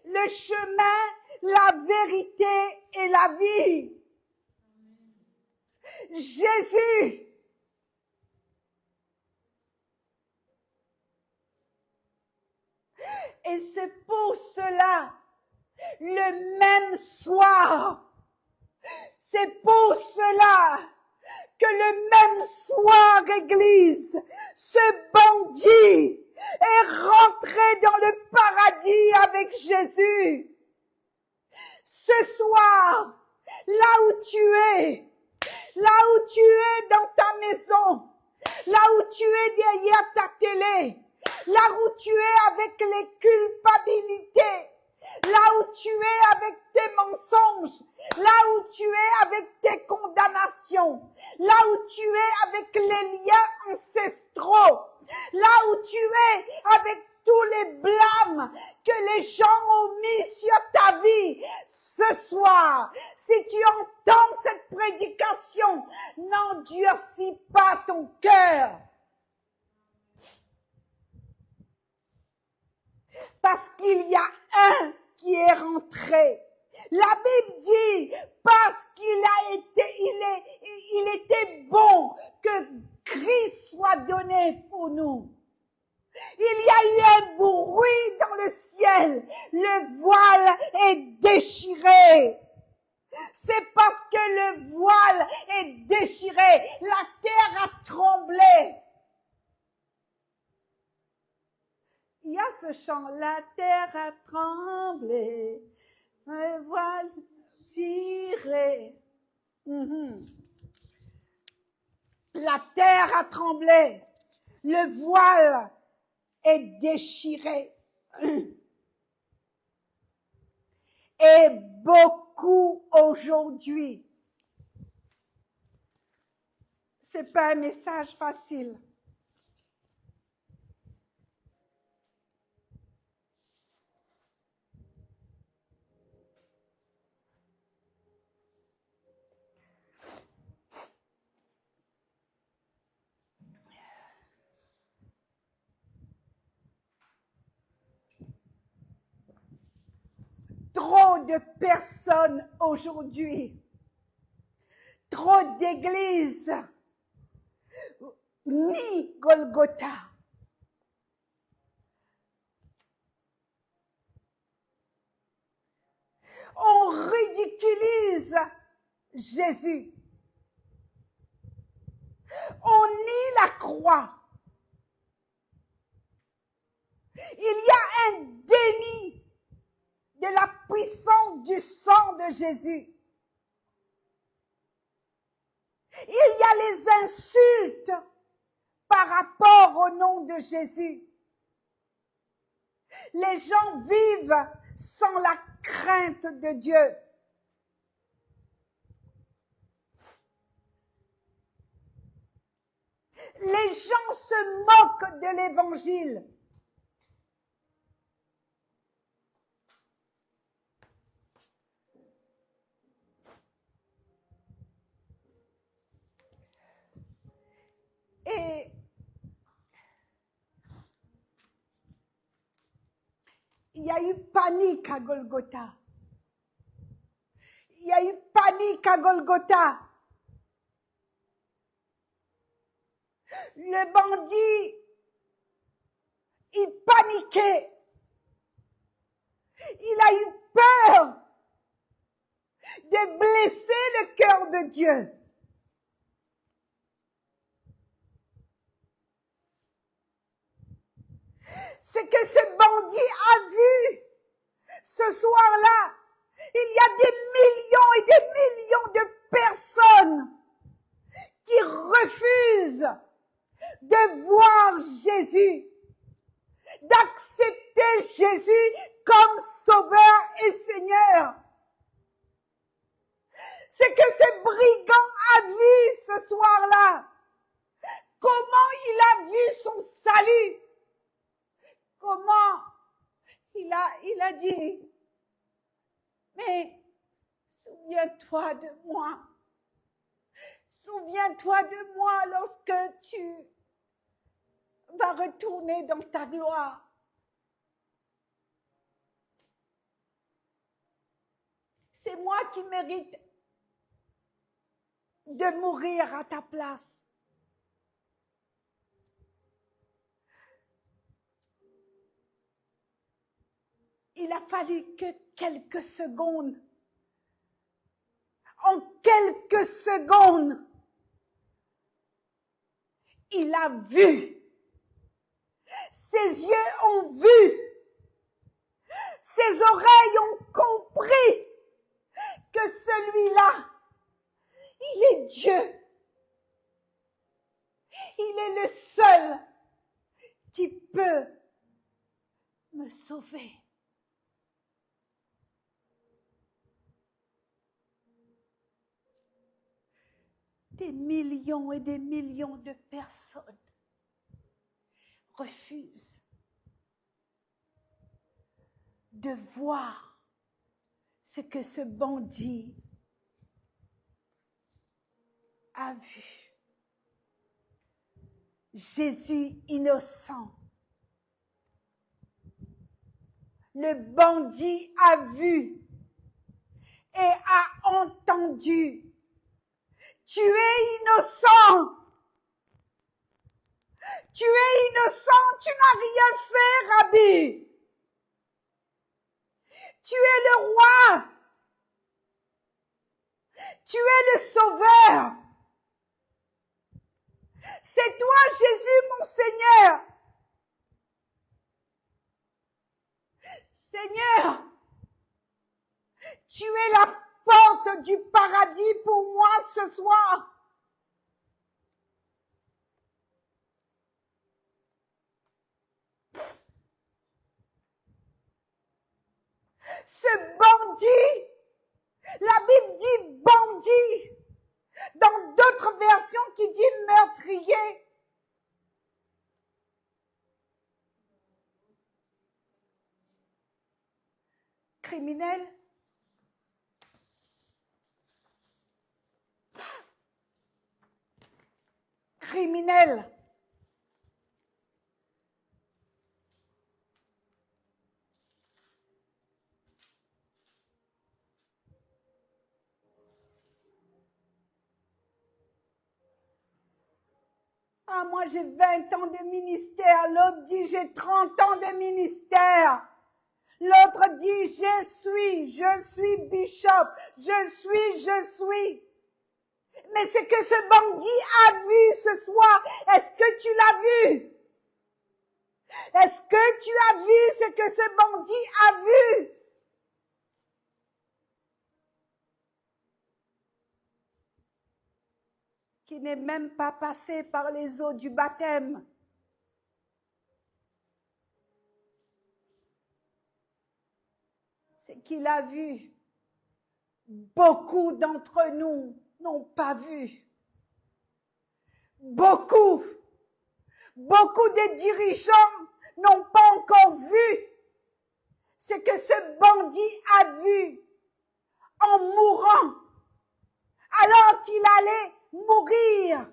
S1: Le chemin, la vérité et la vie. Jésus. Et c'est pour cela, le même soir, c'est pour cela que le même soir, Église, ce bandit est rentré dans le paradis avec Jésus. Ce soir, là où tu es dans ta maison, là où tu es derrière ta télé, là où tu es avec les culpabilités, là où tu es avec tes mensonges, là où tu es avec tes condamnations, là où tu es avec les liens ancestraux, là où tu es avec tous les blâmes que les gens ont mis sur ta vie. Ce soir, si tu entends cette prédication, n'endurcis pas ton cœur. Parce qu'il y a un qui est rentré. La Bible dit, parce il était bon que Christ soit donné pour nous. Il y a eu un bruit dans le ciel. Le voile est déchiré. C'est parce que le voile est déchiré. La terre a tremblé. Il y a ce chant, la terre a tremblé, le voile tiré. La terre a tremblé, le voile est déchiré. Et beaucoup aujourd'hui, c'est pas un message facile. Trop de personnes aujourd'hui, trop d'églises, ni Golgotha. On ridiculise Jésus. On nie la croix. Il y a un déni de la puissance du sang de Jésus. Il y a les insultes par rapport au nom de Jésus. Les gens vivent sans la crainte de Dieu. Les gens se moquent de l'évangile. Et il y a eu panique à Golgotha. Il y a eu panique à Golgotha. Le bandit, il paniquait. Il a eu peur de blesser le cœur de Dieu. Ce que ce bandit a vu ce soir-là, il y a des millions et des millions de personnes qui refusent de voir Jésus, d'accepter Jésus comme Sauveur et Seigneur. Ce que ce brigand a vu ce soir-là, comment il a vu son salut, comment il a dit, mais souviens-toi de moi. Souviens-toi de moi lorsque tu vas retourner dans ta gloire. C'est moi qui mérite de mourir à ta place. Il a fallu que quelques secondes. En quelques secondes, il a vu. Ses yeux ont vu. Ses oreilles ont compris que celui-là, il est Dieu. Il est le seul qui peut me sauver. Des millions et des millions de personnes refusent de voir ce que ce bandit a vu. Jésus innocent. Le bandit a vu et a entendu. Tu es innocent. Tu es innocent, tu n'as rien fait, Rabbi. Tu es le roi. Tu es le sauveur. C'est toi, Jésus, mon Seigneur. Seigneur, tu es la porte du paradis pour moi ce soir. Ce bandit, la Bible dit bandit, dans d'autres versions qui dit meurtrier. Criminel. Criminel. Ah, moi j'ai 20 ans de ministère, l'autre dit j'ai 30 ans de ministère. L'autre dit, je suis bishop, je suis. Mais ce que ce bandit a vu ce soir, est-ce que tu l'as vu? Est-ce que tu as vu ce que ce bandit a vu? Qui n'est même pas passé par les eaux du baptême. C'est qu'il a vu. Beaucoup d'entre nous n'ont pas vu. Beaucoup de dirigeants n'ont pas encore vu ce que ce bandit a vu en mourant, alors qu'il allait mourir,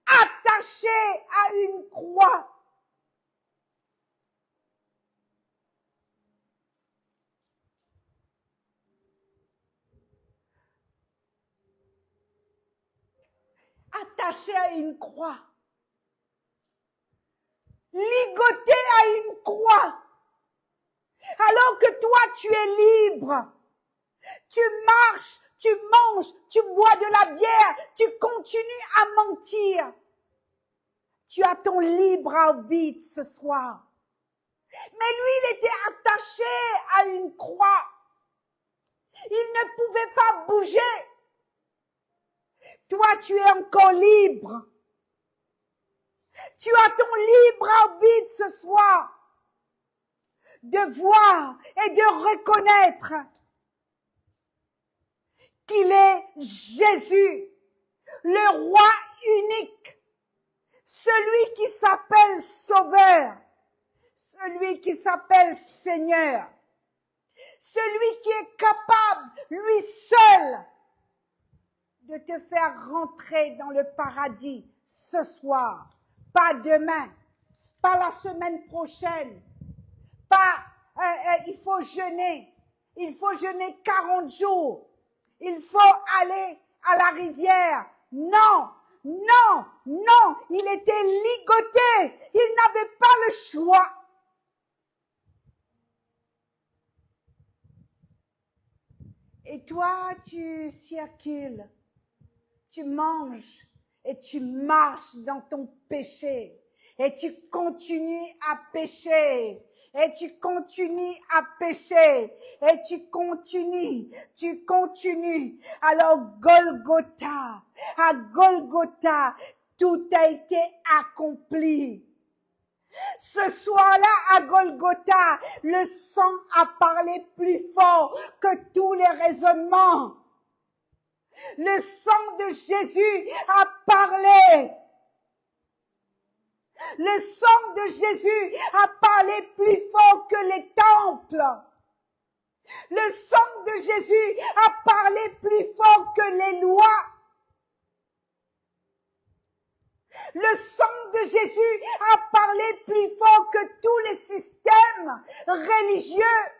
S1: attaché à une croix. Attaché à une croix, ligoté à une croix, alors que toi tu es libre, tu marches, tu manges, tu bois de la bière, tu continues à mentir. Tu as ton libre arbitre ce soir. Mais lui, il était attaché à une croix. Il ne pouvait pas bouger. Toi, tu es encore libre. Tu as ton libre arbitre ce soir de voir et de reconnaître qu'il est Jésus, le roi unique, celui qui s'appelle Sauveur, celui qui s'appelle Seigneur, celui qui est capable, lui seul, de te faire rentrer dans le paradis ce soir, pas demain, pas la semaine prochaine, pas il faut jeûner 40 jours, il faut aller à la rivière. Non, non, non, il était ligoté, il n'avait pas le choix. Et toi, tu circules, tu manges et tu marches dans ton péché. Et tu continues à pécher. Et tu continues à pécher. Et tu continues. Alors à Golgotha, tout a été accompli. Ce soir-là, à Golgotha, le sang a parlé plus fort que tous les raisonnements. Le sang de Jésus a parlé. Le sang de Jésus a parlé plus fort que les temples. Le sang de Jésus a parlé plus fort que les lois. Le sang de Jésus a parlé plus fort que tous les systèmes religieux.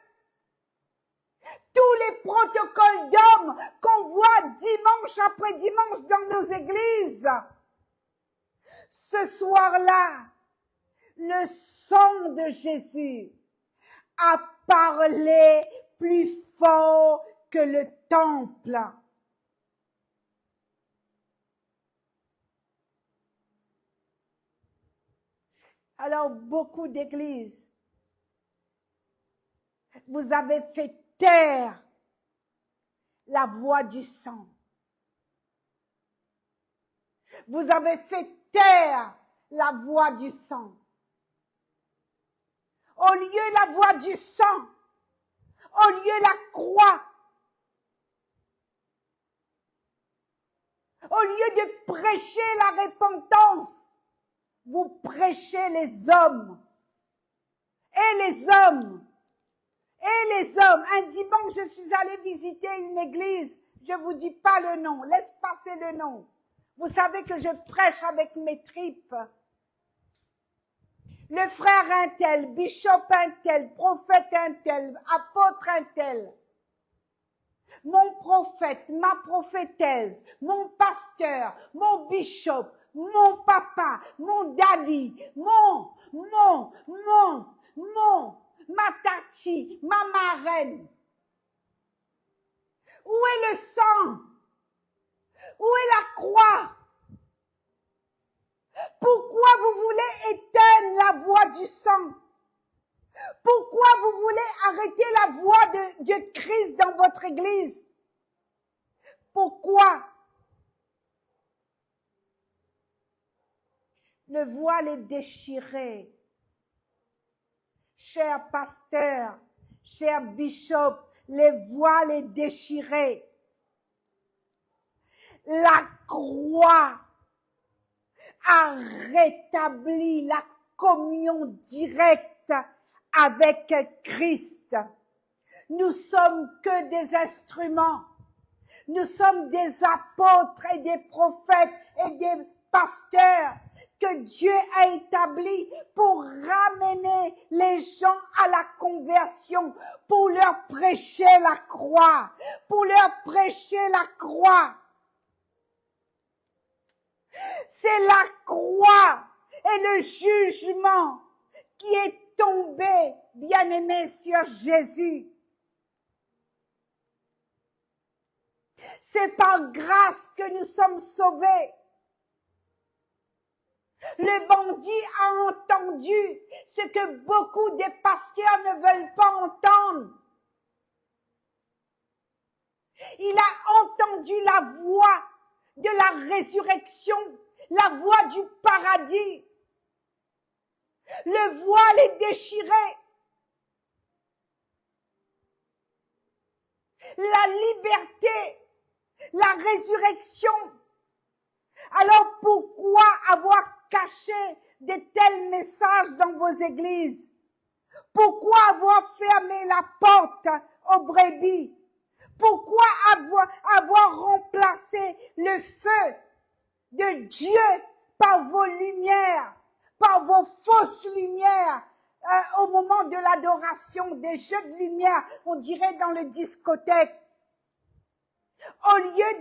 S1: Tous les protocoles d'hommes qu'on voit dimanche après dimanche dans nos églises. Ce soir-là, le sang de Jésus a parlé plus fort que le temple. Alors, beaucoup d'églises, vous avez fait taire la voix du sang. Vous avez fait taire la voix du sang. Au lieu la voix du sang, au lieu la croix, au lieu de prêcher la repentance, vous prêchez les hommes. Et les hommes. Un dimanche, je suis allée visiter une église. Je vous dis pas le nom. Laisse passer le nom. Vous savez que je prêche avec mes tripes. Le frère un tel, bishop un tel, prophète un tel, apôtre un tel. Mon prophète, ma prophétesse, mon pasteur, mon bishop, mon papa, mon daddy, ma tati, ma marraine. Où est le sang? Où est la croix? Pourquoi vous voulez éteindre la voix du sang? Pourquoi vous voulez arrêter la voix de Christ dans votre église? Pourquoi? Le voile est déchiré. Cher pasteur, cher bishop, le voile est déchiré. La croix a rétabli la communion directe avec Christ. Nous sommes que des instruments. Nous sommes des apôtres et des prophètes et des pasteurs que Dieu a établis pour ramener les gens à la conversion, pour leur prêcher la croix, pour leur prêcher la croix. C'est la croix et le jugement qui est tombé, bien-aimé, sur Jésus. C'est par grâce que nous sommes sauvés. Le bandit a entendu ce que beaucoup des pasteurs ne veulent pas entendre. Il a entendu la voix de la résurrection, la voix du paradis. Le voile est déchiré. La liberté, la résurrection. Alors pourquoi avoir caché de tels messages dans vos églises? Pourquoi avoir fermé la porte aux brebis? Pourquoi avoir remplacé le feu de Dieu par vos lumières, par vos fausses lumières au moment de l'adoration, des jeux de lumière, on dirait dans le discothèque? Au lieu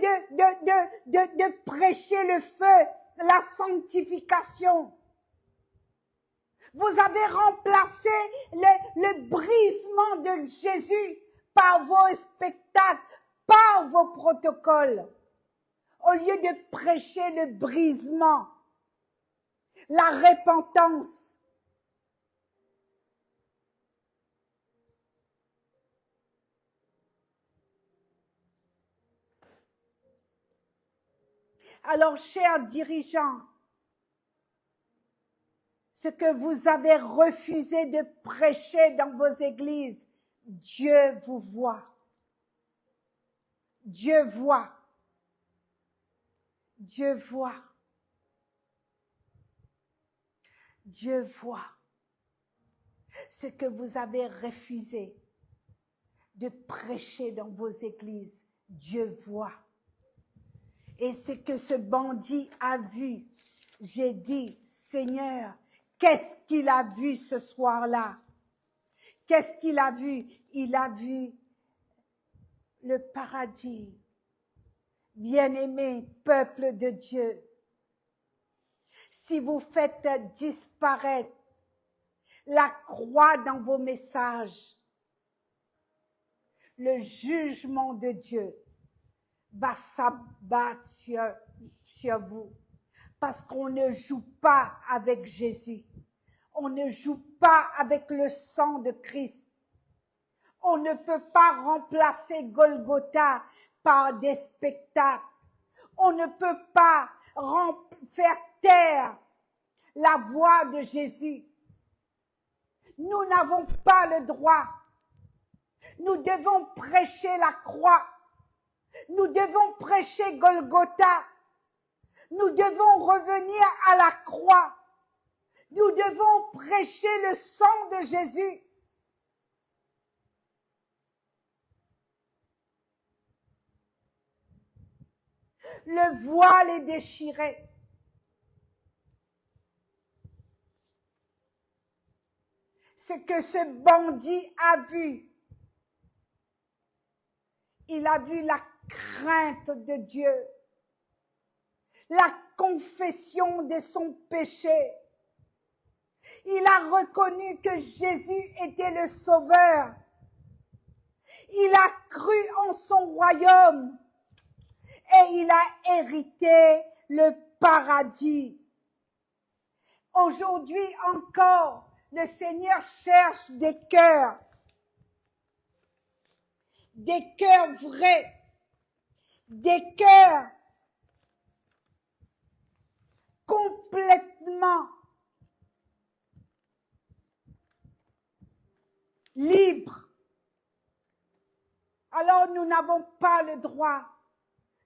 S1: de prêcher le feu, la sanctification, vous avez remplacé le brisement de Jésus par vos spectacles, par vos protocoles. Au lieu de prêcher le brisement, la repentance. Alors, chers dirigeants, ce que vous avez refusé de prêcher dans vos églises, Dieu vous voit. Dieu voit. Dieu voit. Dieu voit. Ce que vous avez refusé de prêcher dans vos églises, Dieu voit. Et ce que ce bandit a vu, j'ai dit, Seigneur, qu'est-ce qu'il a vu ce soir-là? Qu'est-ce qu'il a vu? Il a vu le paradis. Bien-aimé peuple de Dieu, si vous faites disparaître la croix dans vos messages, le jugement de Dieu va s'abattre sur vous. Parce qu'on ne joue pas avec Jésus. On ne joue pas avec le sang de Christ. On ne peut pas remplacer Golgotha par des spectacles. On ne peut pas faire taire la voix de Jésus. Nous n'avons pas le droit. Nous devons prêcher la croix. Nous devons prêcher Golgotha. Nous devons revenir à la croix. Nous devons prêcher le sang de Jésus. Le voile est déchiré. Ce que ce bandit a vu, il a vu la crainte de Dieu. la confession de son péché. Il a reconnu que Jésus était le Sauveur. Il a cru en son royaume et il a hérité le paradis. Aujourd'hui encore, le Seigneur cherche des cœurs vrais, des cœurs complètement libres. Alors nous n'avons pas le droit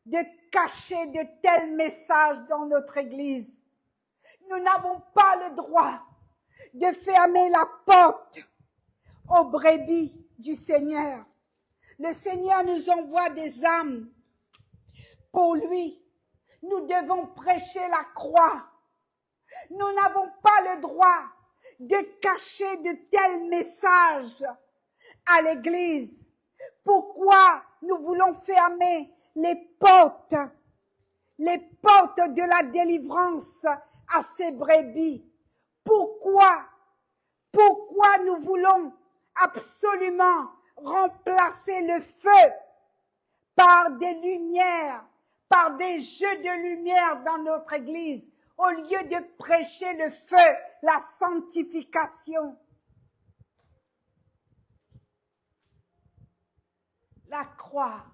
S1: de cacher de tels messages dans notre Église. Nous n'avons pas le droit de fermer la porte aux brebis du Seigneur. Le Seigneur nous envoie des âmes pour lui. Nous devons prêcher la croix. Nous n'avons pas le droit de cacher de tels messages à l'Église. Pourquoi nous voulons fermer les portes de la délivrance à ces brebis? Pourquoi nous voulons absolument remplacer le feu par des lumières, par des jeux de lumière dans notre Église, au lieu de prêcher le feu, la sanctification? La croix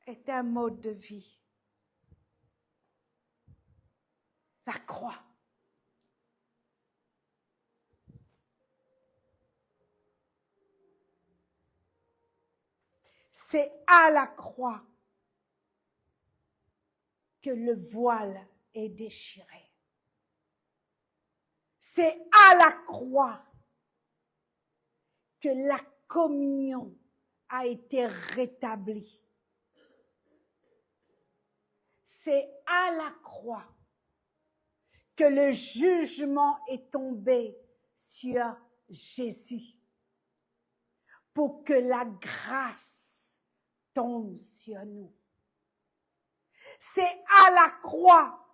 S1: est un mode de vie. La croix. C'est à la croix que le voile est déchiré. C'est à la croix que la communion a été rétablie. C'est à la croix que le jugement est tombé sur Jésus pour que la grâce tombe sur nous. C'est à la croix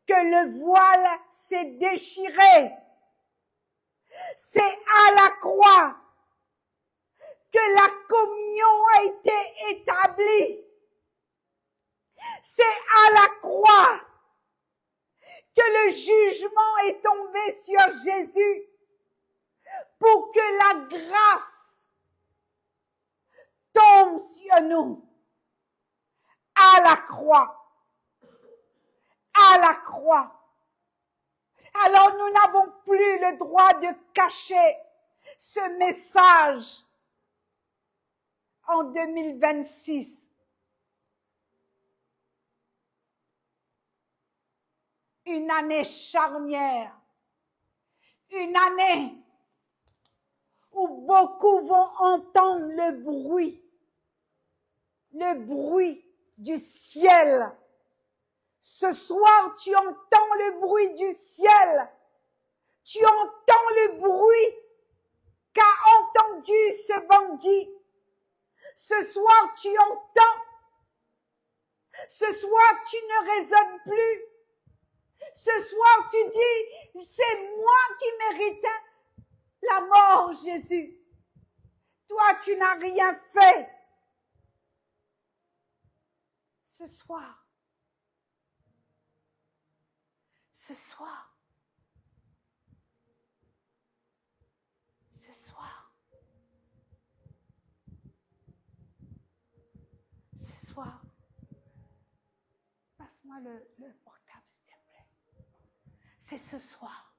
S1: que le voile s'est déchiré. C'est à la croix que la communion a été établie. C'est à la croix que le jugement est tombé sur Jésus pour que la grâce tombe sur nous. À la croix. À la croix. Alors nous n'avons plus le droit de cacher ce message en 2026. Une année charnière, une année où beaucoup vont entendre le bruit du ciel. Ce soir, tu entends le bruit du ciel. Tu entends le bruit qu'a entendu ce bandit. Ce soir, tu entends. Ce soir, tu ne raisonnes plus. Ce soir, tu dis, c'est moi qui méritais la mort, Jésus. Toi, tu n'as rien fait. Ce soir, ce soir, passe-moi le portable, s'il te plaît. C'est ce soir.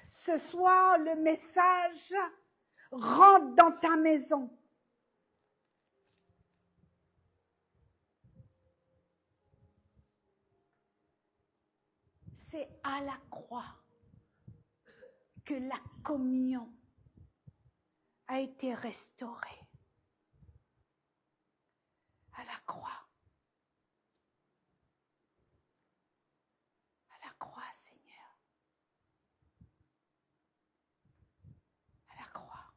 S1: Ce soir, le message rentre dans ta maison. C'est à la croix que la communion a été restaurée. À la croix. À la croix, Seigneur. À la croix.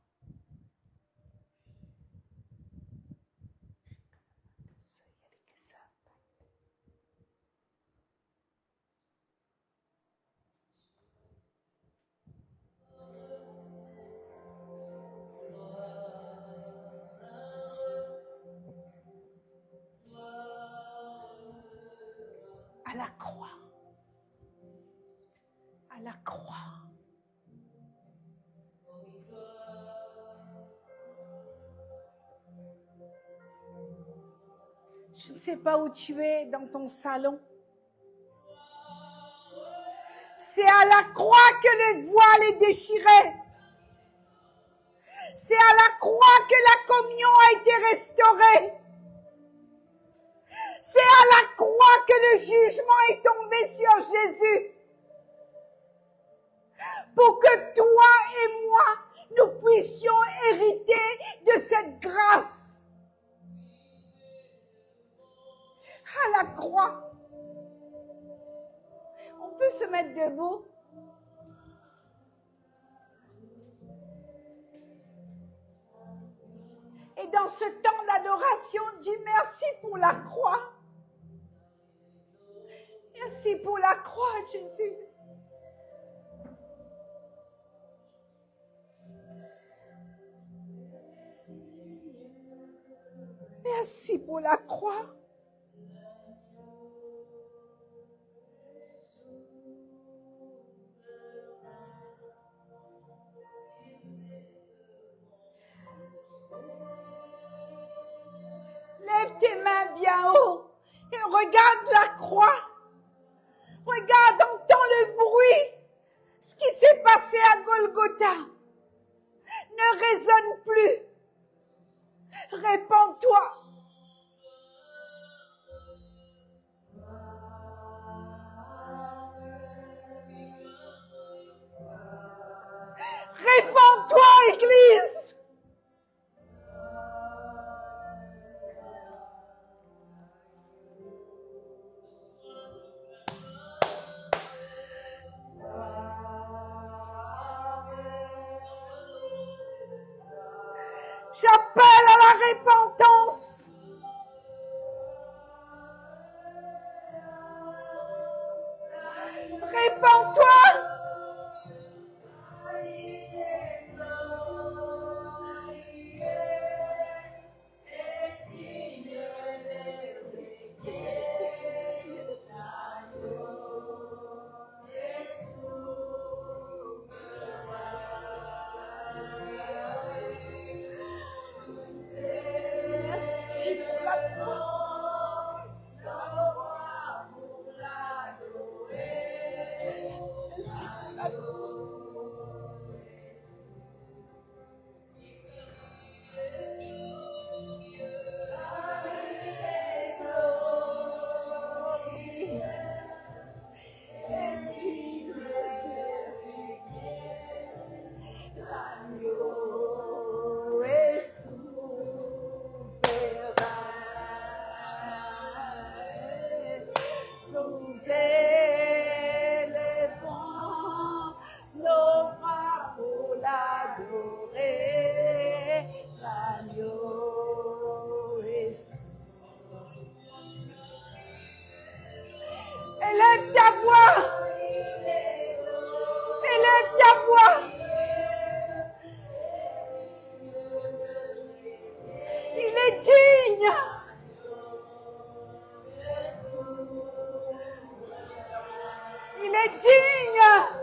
S1: à la croix. À la croix. Je ne sais pas où tu es dans ton salon. C'est à la croix que le voile est déchiré. C'est à la croix que la communion a été restaurée. C'est à la croix que le jugement est tombé sur Jésus. Pour que toi et moi, nous puissions hériter de cette grâce. À la croix. On peut se mettre debout. Et dans ce temps d'adoration, dis merci pour la croix. Merci pour la croix, Jésus. Merci pour la croix. Lève tes mains bien haut et regarde la croix. Regarde, entends le bruit. Ce qui s'est passé à Golgotha ne résonne plus. Répands-toi. Répands-toi, Église. J'appelle à la repentance. Répands-toi. Élève ta voix. Élève ta voix. Il est digne. Il est digne.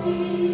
S3: Tu m'emmènes,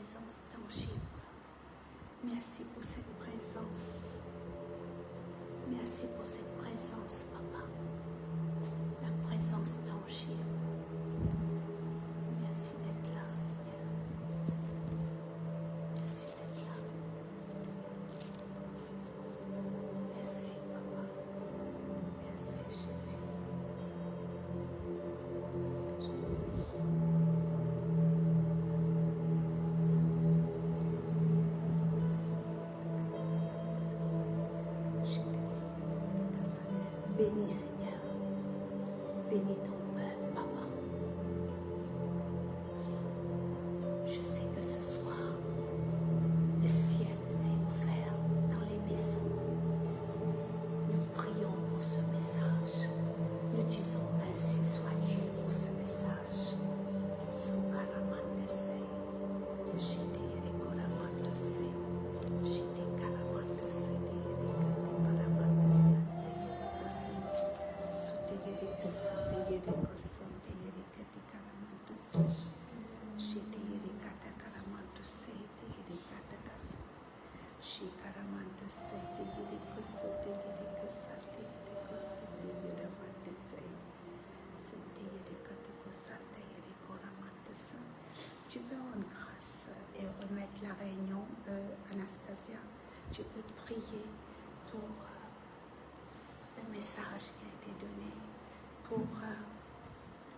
S1: présence tangible. Merci pour cette présence. Merci pour cette présence, Papa. La présence tangible. Merci d'être là, Seigneur. Merci d'être là. Merci, Papa. Merci, Jésus. Merci, Jésus. Bénis, Seigneur. Bénis ton peuple, Papa. Je sais que ce soir, le ciel s'est ouvert dans les maisons. Nous prions pour ce message. Nous disons ainsi soit-il pour ce message. Sokaramandese, Shiteyerekoramandese, Shitekaramandese, Yerekatekaramandese, Suteyerikasa, Teyerikasanteyerikatekaramandese, Shiteyerikatekaramandese, Teyerikatekaso, Shikaramandese, Teyerikaso, Teyerikasa, Teyerikaso, Teyeramandese, Senteyerikatekaso, Teyerikoramandese. Tu peux rendre grâce et remettre la réunion, Anastasia. Tu peux prier pour le message qui a été donné, pour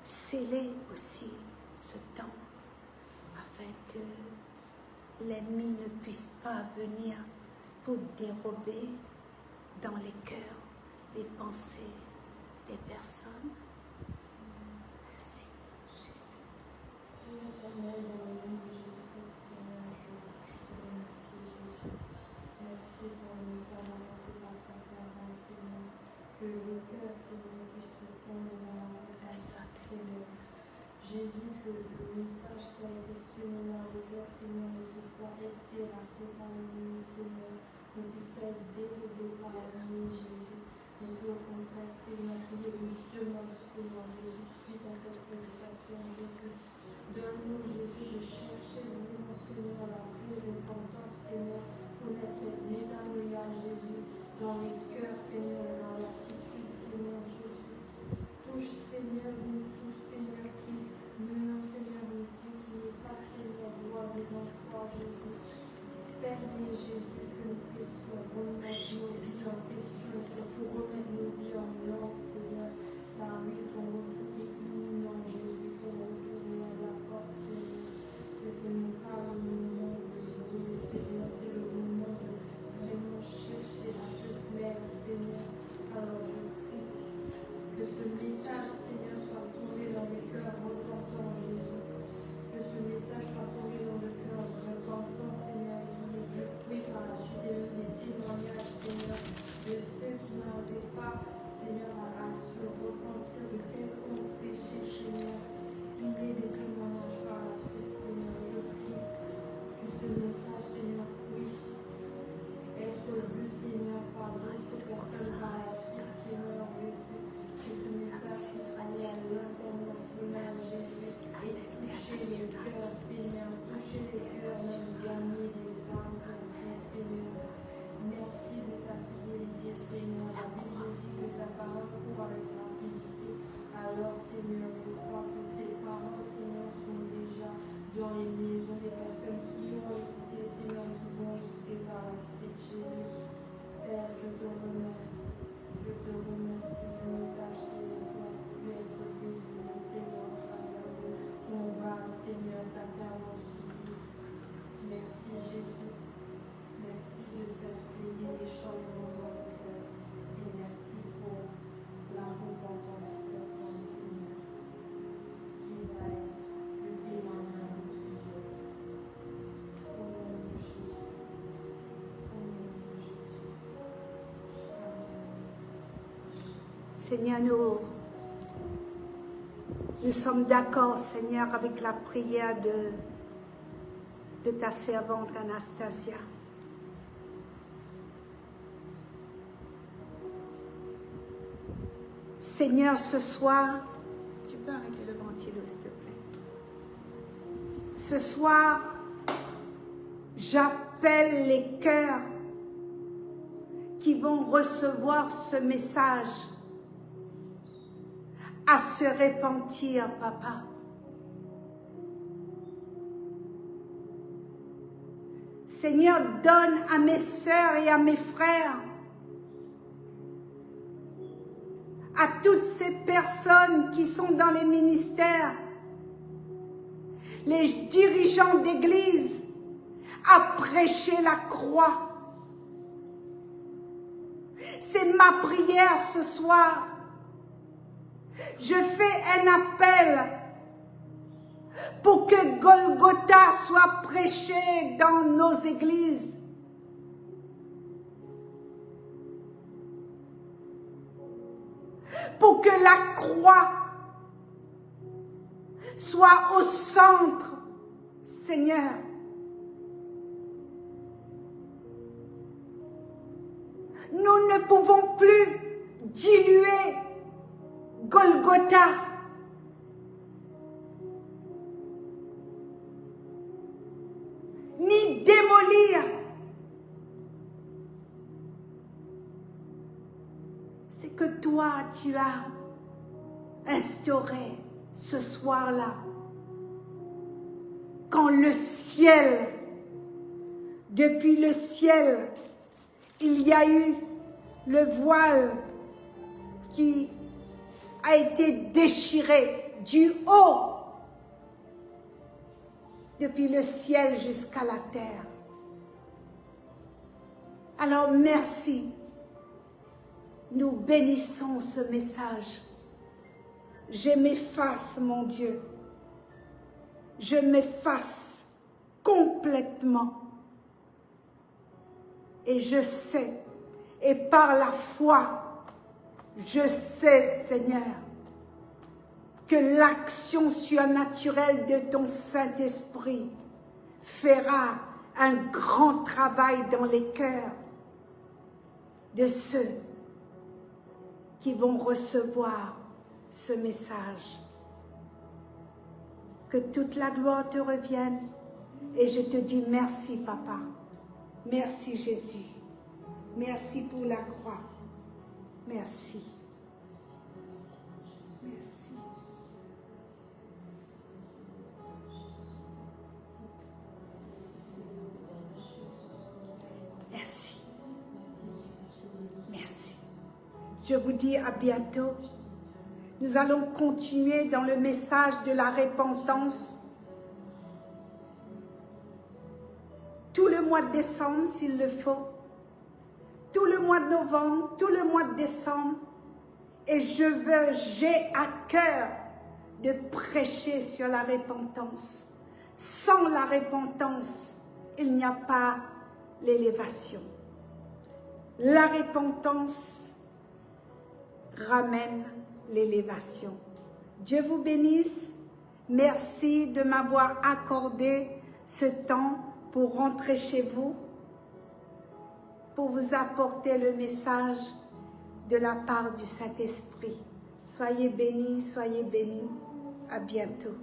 S1: sceller aussi ce temps afin que l'ennemi ne puisse pas venir pour dérober dans les cœurs les pensées des personnes. Merci, Jésus.
S2: Éternel, dans le nom de Jésus-Christ, Seigneur, je te remercie, Jésus. Merci pour le message apporté par ta servante, Seigneur. Que le cœur, Seigneur, puisse se tourner dans la repentance, Seigneur. Jésus, que le message qui a été semé dans le cœur, Seigneur, ne puisse pas être terrassé par l'ennemi, Seigneur. Ne puisse pas être dérobé par l'ennemi, Jésus. Mais que au contraire, Seigneur, qu'il y ait une semence, Seigneur Jésus, suite à cette prédication, Jésus. Donne-nous, Jésus, de chercher vraiment, Seigneur, la vraie repentance, Seigneur, pour mettre cette médaille, Jésus, dans les cœurs, Seigneur, et dans l'attitude, Seigneur Jésus. Touche, Seigneur, nous tous, Seigneur, qui menons, Seigneur, une vie qui n'est pas, Seigneur, gloire devant toi, Jésus. Permets, Jésus, que nous puissions remettre nos vies en question, pour remettre nos vies en ordre, Seigneur, car oui, ton retour est imminent, Jésus, ton retour est à la porte, Seigneur. Et ce n'est pas le moment de se donner, Seigneur, c'est le moment de vraiment chercher à te plaire, Seigneur. Alors je prie que ce message, Seigneur, soit tombé dans les cœurs repentants, Jésus. Que ce message soit tombé dans le cœur repentant, Seigneur, et qu'il y ait du fruit par la suite des témoignages, Seigneur, de ceux qui n'arrivaient pas, Seigneur, à se repentir de quelconque péché, Seigneur. Il y ait des témoignages par la suite, Seigneur. Je prie que ce message, Seigneur, puisse être vu, Seigneur, par d'autres personnes par la suite, Seigneur Jésus. Que ce message puisse aller à l'international, Jésus, et toucher les cœurs, Seigneur, toucher les cœurs, même gagner des âmes pour vous, Seigneur. Merci de ta fidélité, Seigneur. La Bible dit que ta parole court avec rapidité. Alors, Seigneur, je crois que ces paroles, Seigneur, sont déjà dans les maisons des personnes qui ont écouté, Seigneur, qui vont écouter par la suite, Jésus. Père, je te remercie. Je te remercie du message, Seigneur, qui a pu être délivré, Seigneur, à travers nous. On va, Seigneur, ta servante Suzy. Merci, Jésus. Merci de faire payer les changements dans le cœur. Et merci pour la repentance profonde, Seigneur, qui va être le témoignage de plusieurs. Au nom de Jésus. Au nom de Jésus. Amen.
S1: Seigneur, nous sommes d'accord, Seigneur, avec la prière de ta servante Anastasia. Seigneur, ce soir, tu peux arrêter le ventilo, s'il te plaît. Ce soir, J'appelle les cœurs qui vont recevoir ce message à se repentir, papa. Seigneur, donne à mes sœurs et à mes frères, à toutes ces personnes qui sont dans les ministères, les dirigeants d'église, à prêcher la croix. C'est ma prière ce soir. Je fais un appel pour que Golgotha soit prêché dans nos églises. Pour que la croix soit au centre, Seigneur. Nous ne pouvons plus diluer Golgotha. Ni démolir ce que toi tu as instauré ce soir-là. Quand le ciel, depuis le ciel, il y a eu le voile qui a été déchiré du haut, depuis le ciel jusqu'à la terre. Alors merci, nous bénissons ce message. Je m'efface, mon Dieu, je m'efface complètement. Et je sais, et par la foi, je sais, Seigneur, que l'action surnaturelle de ton Saint-Esprit fera un grand travail dans les cœurs de ceux qui vont recevoir ce message. Que toute la gloire te revienne et je te dis merci, Papa. Merci Jésus. Merci pour la croix. Merci. Merci. Merci. Merci. Je vous dis à bientôt. Nous allons continuer dans le message de la repentance. Tout le mois de décembre, s'il le faut. Tout le mois de novembre, tout le mois de décembre. Et j'ai à cœur de prêcher sur la repentance. Sans la repentance, il n'y a pas l'élévation. La repentance ramène l'élévation. Dieu vous bénisse. Merci de m'avoir accordé ce temps pour rentrer chez vous, pour vous apporter le message de la part du Saint-Esprit. Soyez bénis, soyez bénis. À bientôt.